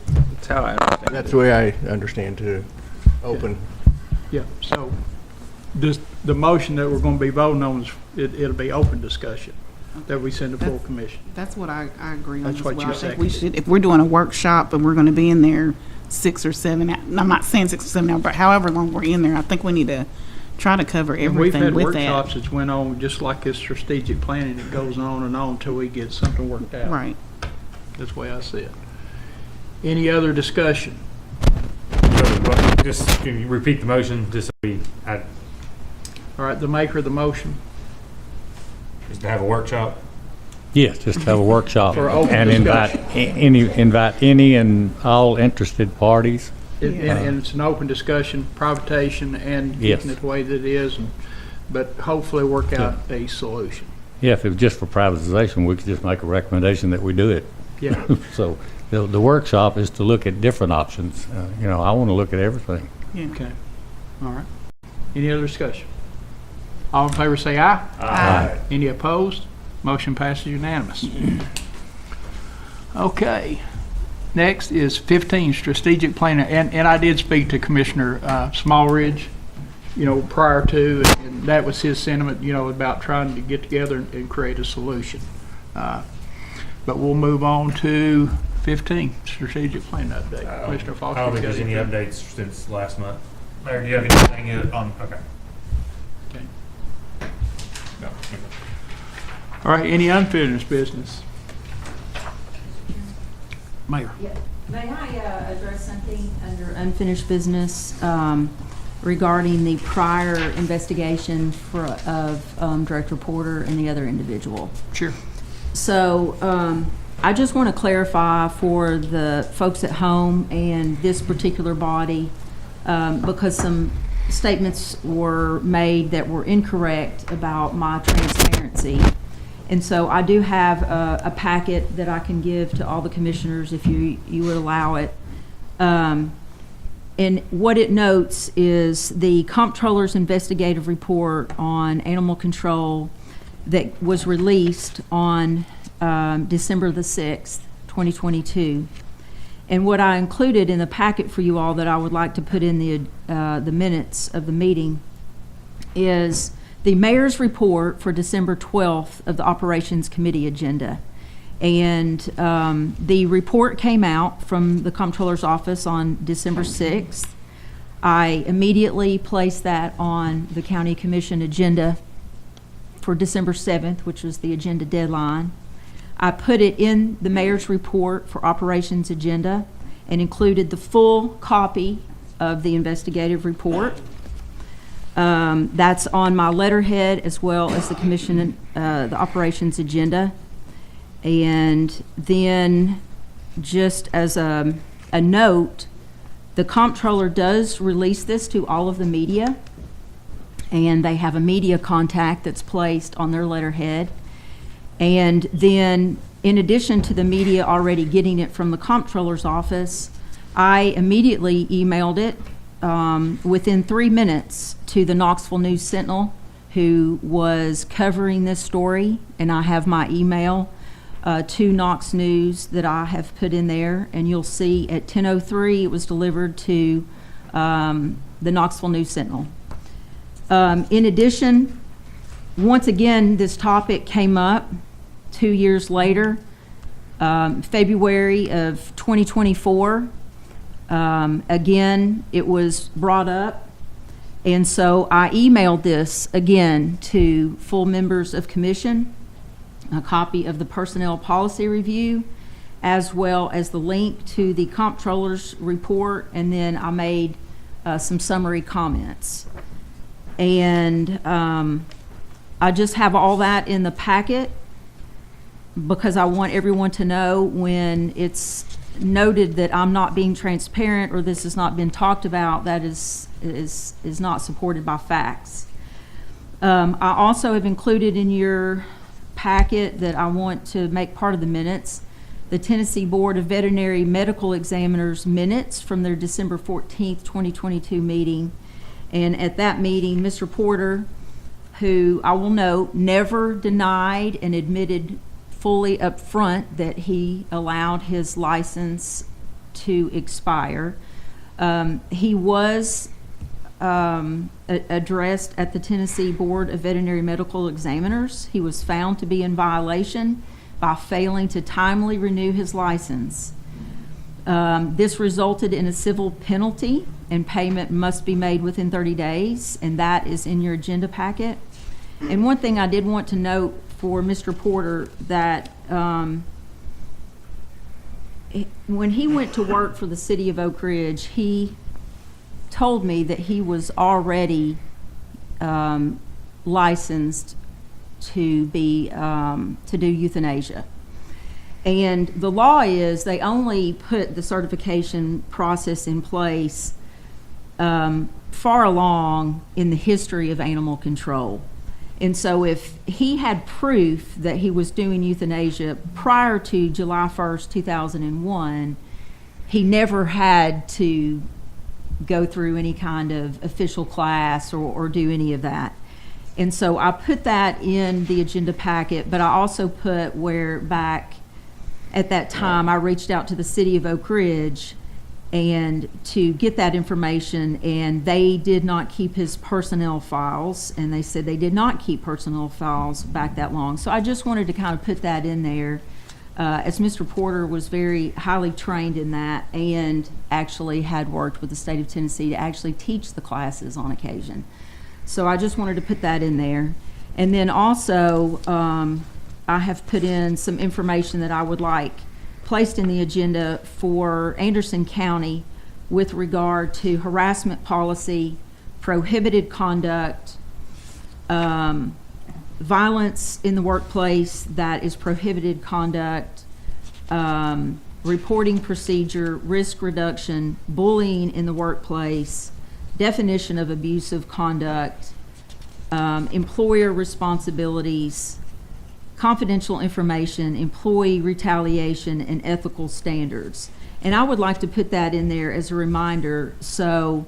That's how I understand. That's the way I understand too. Open. Yeah. So the motion that we're going to be voting on is it'll be open discussion that we send to full commission. That's what I agree on. That's what you I think said. we should, if we're doing a workshop and we're going to be in there 6 or 7 hours, I'm not saying 6 or 7 hours, but however long we're in there, I think we need to try to cover everything with that. We've had workshops that went on just like this strategic planning. It goes on until we get something worked out. Right. That's the way I see it. Any other discussion? Just can you repeat the motion? Just so All right, the maker of the motion. Is to have a workshop. Yes, just have a workshop For open and invite any and all interested parties. And it's an open discussion, privatization, and Yes. keeping it the way that it is, but hopefully work out a solution. Yeah, if it was just for privatization, we could just make a recommendation that we do it. Yeah. So the workshop is to look at different options. I want to look at everything. Yeah. Okay. All right. Any other discussion? All in favor say aye. Aye. Any opposed? Motion passes unanimous. Okay. Next is 15, strategic planning. And I did speak to Commissioner Smallridge, prior to, and that was his sentiment, about trying to get together and create a solution. But we'll move on to 15, strategic plan update. Commissioner Foster. I don't think there's any updates since last month. Mayor, do you have anything on? Okay. Okay. No. All right, any unfinished business? Mayor. Yeah. May I address something under unfinished business regarding the prior investigation of Director Porter and the other individual? Sure. So I just want to clarify for the folks at home and this particular body, because some statements were made that were incorrect about my transparency. And so I do have a packet that I can give to all the commissioners if you would allow it. And what it notes is the Comptroller's investigative report on animal control that was released on December the 6th, 2022. And what I included in the packet for you all that I would like to put in the minutes of the meeting is the mayor's report for December 12th of the Operations Committee agenda. And the report came out from the Comptroller's office on December 6th. I immediately placed that on the County Commission agenda for December 7th, which was the agenda deadline. I put it in the mayor's report for operations agenda and included the full copy of the investigative report. That's on my letterhead as well as the commission, the operations agenda. And then just as a note, the comptroller does release this to all of the media, and they have a media contact that's placed on their letterhead. And then in addition to the media already getting it from the comptroller's office, I immediately emailed it within 3 minutes to the Knoxville News Sentinel, who was covering this story, and I have my email to Knox News that I have put in there, and you'll see at 10:03 it was delivered to the Knoxville News Sentinel. In addition, once again, this topic came up 2 years later, February of 2024. Again, it was brought up, and so I emailed this again to full members of commission, a copy of the personnel policy review, as well as the link to the comptroller's report, and then I made some summary comments. And I just have all that in the packet because I want everyone to know when it's noted that I'm not being transparent or this has not been talked about, that is not supported by facts. I also have included in your packet that I want to make part of the minutes, the Tennessee Board of Veterinary Medical Examiners minutes from their December 14th, 2022 meeting. And at that meeting, Mr. Porter, who I will note never denied and admitted fully up front that he allowed his license to expire. He was addressed at the Tennessee Board of Veterinary Medical Examiners. He was found to be in violation by failing to timely renew his license. This resulted in a civil penalty, and payment must be made within 30 days, and that is in your agenda packet. And one thing I did want to note for Mr. Porter, that when he went to work for the city of Oak Ridge, he told me that he was already licensed to be to do euthanasia. And the law is they only put the certification process in place far along in the history of animal control. And so if he had proof that he was doing euthanasia prior to July 1st, 2001, he never had to go through any kind of official class or do any of that. And so I put that in the agenda packet, but I also put where back at that time I reached out to the city of Oak Ridge and to get that information, and they did not keep his personnel files, and they said they did not keep personnel files back that long. So I just wanted to kind of put that in there, as Mr. Porter was very highly trained in that and actually had worked with the state of Tennessee to actually teach the classes on occasion. So I just wanted to put that in there. And then also, I have put in some information that I would like placed in the agenda for Anderson County with regard to harassment policy, prohibited conduct, violence in the workplace that is prohibited conduct, reporting procedure, risk reduction, bullying in the workplace, definition of abusive conduct, employer responsibilities, confidential information, employee retaliation, and ethical standards. And I would like to put that in there as a reminder. So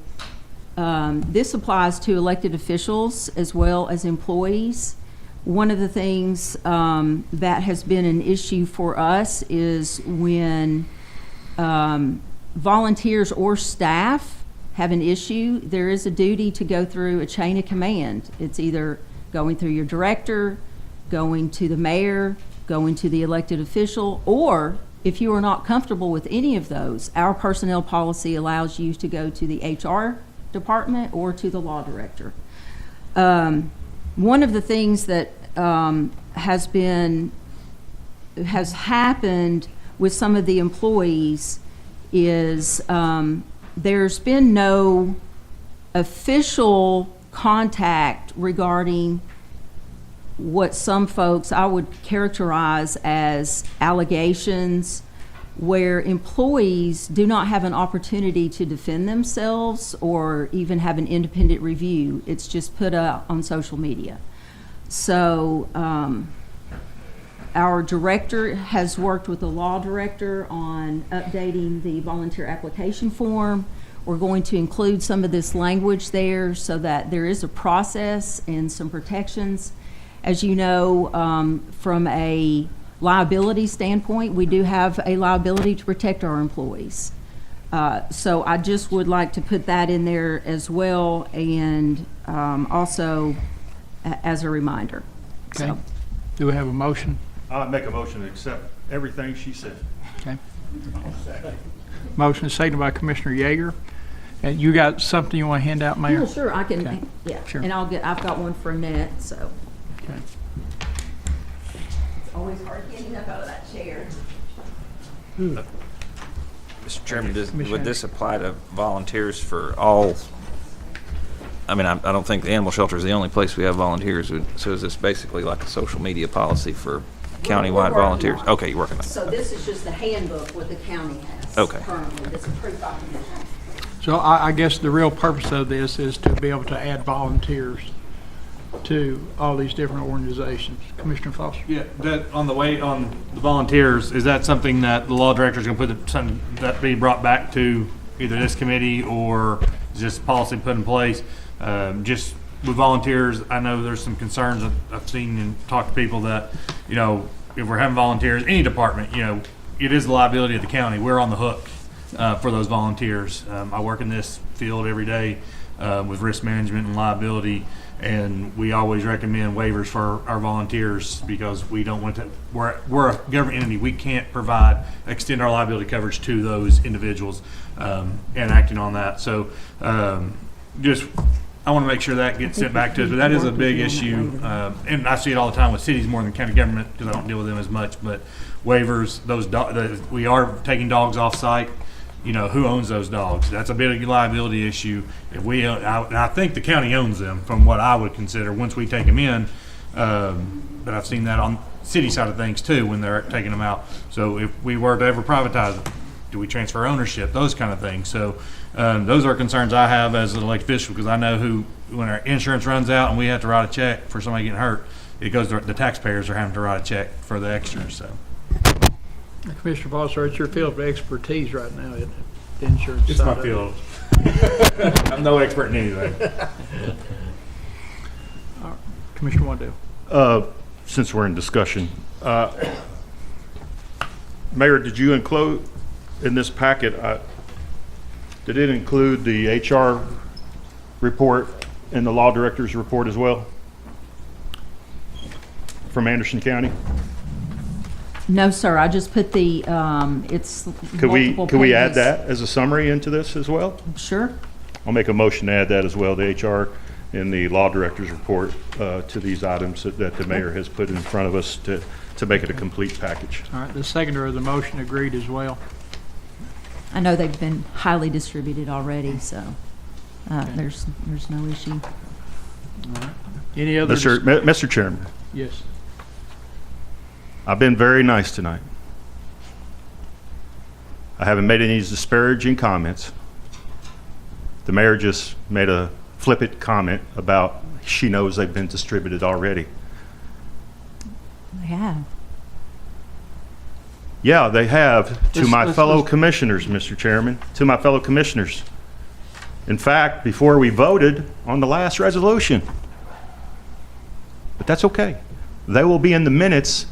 this applies to elected officials as well as employees. One of the things that has been an issue for us is when volunteers or staff have an issue, there is a duty to go through a chain of command. It's either going through your director, going to the mayor, going to the elected official, or if you are not comfortable with any of those, our personnel policy allows you to go to the HR department or to the law director. One of the things that has happened with some of the employees is there's been no official contact regarding what some folks I would characterize as allegations, where employees do not have an opportunity to defend themselves or even have an independent review. It's just put up on social media. So our director has worked with the law director on updating the volunteer application form. We're going to include some of this language there so that there is a process and some protections. As you know, from a liability standpoint, we do have a liability to protect our employees. So I just would like to put that in there as well, and also as a reminder. Okay. So, Do we have a motion? I'll make a motion to accept everything she said. Okay. Motion seconded by Commissioner Yeager. And you got something you want to hand out, Mayor? yeah, sure, I can, Okay. yeah. Sure. And I've got one for Annette, so. Okay. It's always hard getting up out of that chair. Mr. Chairman, would this apply to volunteers for all? I mean, I don't think the animal shelter is the only place we have volunteers. So is this basically like a social media policy for countywide volunteers? Okay, you're working on it. So this is just the handbook what the county has. Okay. Currently, this approved document. So I guess the real purpose of this is to be able to add volunteers to all these different organizations. Commissioner Foster? Yeah, that on the volunteers, is that something that the law director is going to put something that be brought back to either this committee or is this policy put in place? Just with volunteers, I know there's some concerns that I've seen and talked to people that, you know, if we're having volunteers, any department, you know, it is the liability of the county. We're on the hook for those volunteers. I work in this field every day with risk management and liability, and we always recommend waivers for our volunteers because we don't want to. We're a government entity. We can't extend our liability coverage to those individuals and acting on that. So just. I want to make sure that gets sent back to us, but that is a big issue, and I see it all the time with cities more than county government because I don't deal with them as much. But waivers, we are taking dogs off site. You know, who owns those dogs? That's a big liability issue. If we, and I think the county owns them, from what I would consider once we take them in. But I've seen that on city side of things too when they're taking them out. So if we were to ever privatize do we transfer ownership, those kind of things. So those are concerns I have as an elected official, because I know when our insurance runs out and we have to write a check for somebody getting hurt, it goes to the taxpayers are having to write a check for the extras. So Commissioner Foster, it's your field of expertise right now, isn't it? The insurance it's side my of it. field. I'm no expert in anything. Commissioner Wandell. Since we're in discussion, Mayor, did you include in this packet, did it include the HR report and the law director's report as well from Anderson County? No, sir, I just put the, it's Could multiple we add pages. that as a summary into this as well? Sure. I'll make a motion to add that as well, the HR and the law director's report to these items that the mayor has put in front of us to make it a complete package. All right, the seconder of the motion agreed as well. I know they've been highly distributed already, so there's no issue. All right. Any other? Mr. Chairman, Yes. I've been very nice tonight. I haven't made any disparaging comments. The mayor just made a flippant comment about she knows they've been distributed already. They have. Yeah, they have, to my Let's- fellow let's- commissioners, Mr. Chairman, to my fellow commissioners. In fact, before we voted on the last resolution. But that's okay. They will be in the minutes,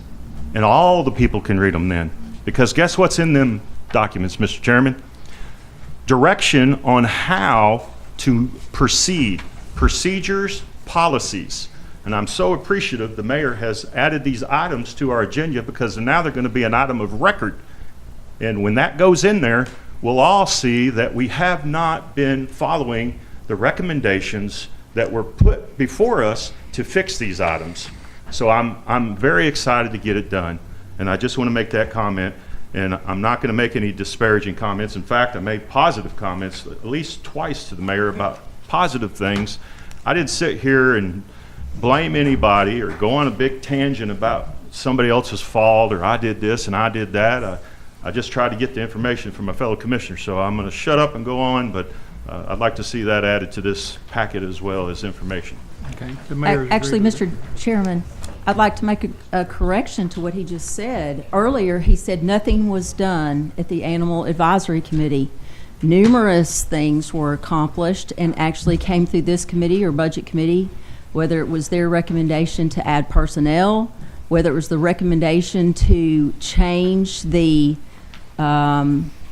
and all the people can read them then. Because guess what's in them documents, Mr. Chairman? Direction on how to proceed, procedures, policies. And I'm so appreciative the mayor has added these items to our agenda, because now they're going to be an item of record. And when that goes in there, we'll all see that we have not been following the recommendations that were put before us to fix these items. So I'm very excited to get it done. And I just want to make that comment. And I'm not going to make any disparaging comments. In fact, I made positive comments at least twice to the mayor about positive things. I didn't sit here and blame anybody or go on a big tangent about somebody else's fault or I did this and I did that. I just tried to get the information from my fellow commissioners. So I'm going to shut up and go on, but I'd like to see that added to this packet as well as information. Okay. The mayor's Actually, agreed with Mr. Chairman, I'd like to make a correction to what he just said. Earlier, he said nothing was done at the Animal Advisory Committee. Numerous things were accomplished and actually came through this committee or budget committee, whether it was their recommendation to add personnel, whether it was the recommendation to change the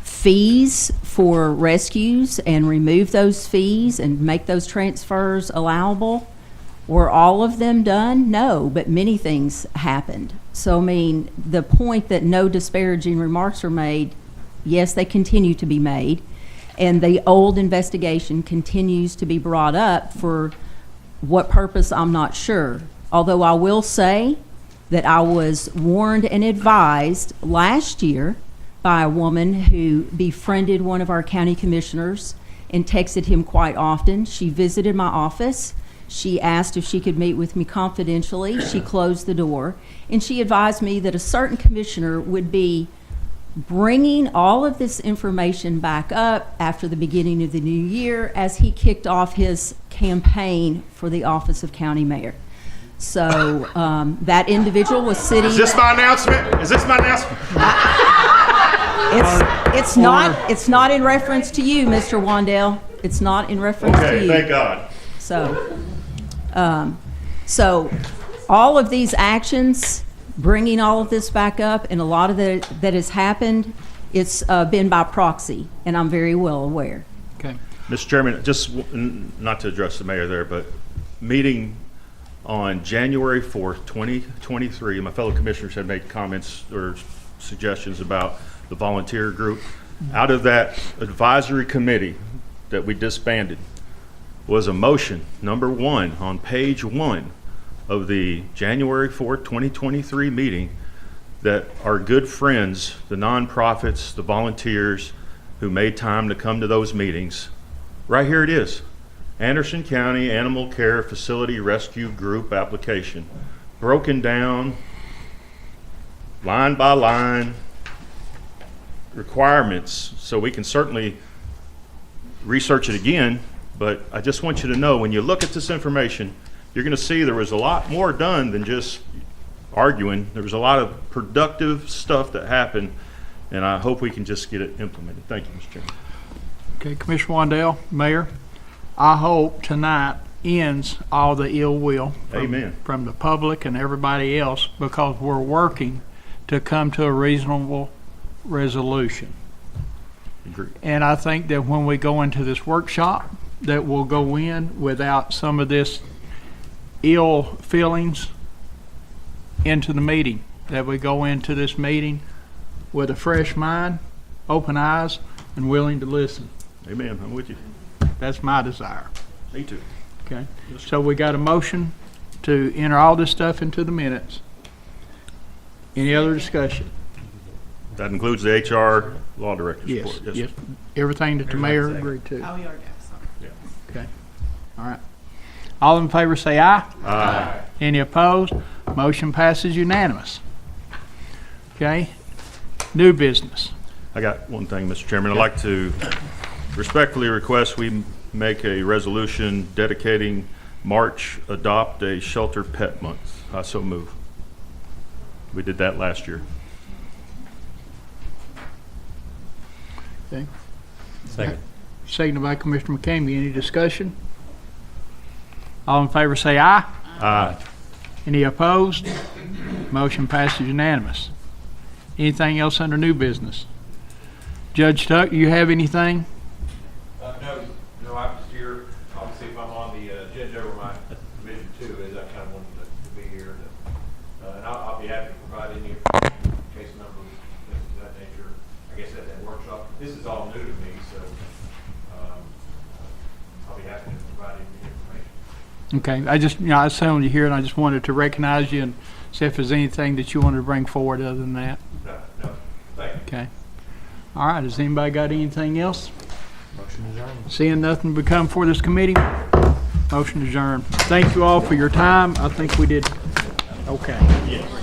fees for rescues and remove those fees and make those transfers allowable. Were all of them done? No, but many things happened. So, I mean, the point that no disparaging remarks are made, yes, they continue to be made, and the old investigation continues to be brought up for what purpose, I'm not sure. Although I will say that I was warned and advised last year by a woman who befriended one of our county commissioners and texted him quite often. She visited my office. She asked if she could meet with me confidentially. She closed the door, and she advised me that a certain commissioner would be bringing all of this information back up after the beginning of the new year as he kicked off his campaign for the office of county mayor. So that individual was sitting. Is this my announcement? Is this my announcement? It's not in reference to you, Mr. Wandell. It's not in reference to Okay, you. thank God. So all of these actions, bringing all of this back up, and a lot of that has happened, it's been by proxy, and I'm very well aware. Okay. Mr. Chairman, just not to address the mayor there, but meeting on January 4th, 2023, my fellow commissioners had made comments or suggestions about the volunteer group. Out of that advisory committee that we disbanded was a motion, number 1, on page 1 of the January 4th, 2023 meeting, that our good friends, the nonprofits, the volunteers who made time to come to those meetings, right here it is, Anderson County Animal Care Facility Rescue Group application, broken down line by line, requirements, so we can certainly research it again, but I just want you to know, when you look at this information, you're going to see there was a lot more done than just arguing. There was a lot of productive stuff that happened, and I hope we can just get it implemented. Thank you, Mr. Chairman. Okay, Commissioner Wandell, Mayor, I hope tonight ends all the ill will Amen. from the public and everybody else, because we're working to come to a reasonable resolution. Agreed. And I think that when we go into this workshop, that we'll go in without some of this ill feelings into the meeting, that we go into this meeting with a fresh mind, open eyes, and willing to listen. Amen. I'm with you. That's my desire. Me too. Okay, so we got a motion to enter all this stuff into the minutes. Any other discussion? That includes the HR law director's Yes, report. yes. Everything that the mayor agreed to. Oh, we already have some. Okay, all right. All in favor say aye. Aye. Any opposed? Motion passes unanimous. Okay, new business. I got one thing, Mr. Chairman. I'd like to respectfully request we make a resolution dedicating March Adopt a Shelter Pet Month. I so move. We did that last year. Okay. Second. Seconded by Commissioner McCamey. Any discussion? All in favor say aye. Aye. Any opposed? Motion passes unanimous. Anything else under new business? Judge Tuck, you have anything? No, I'm just here, obviously, if I'm on the agenda or my division two is, I kind of wanted to be here. And I'll be happy to provide any case numbers, things of that nature, I guess, at that workshop. This is all new to me, so I'll be happy to provide any information. Okay, I just, I was telling you here, and I just wanted to recognize you and see if there's anything that you wanted to bring forward other than that. No, thank you. Okay. All right, has anybody got anything else? Seeing nothing become for this committee, motion adjourned. Thank you all for your time. I think we did okay. Yes.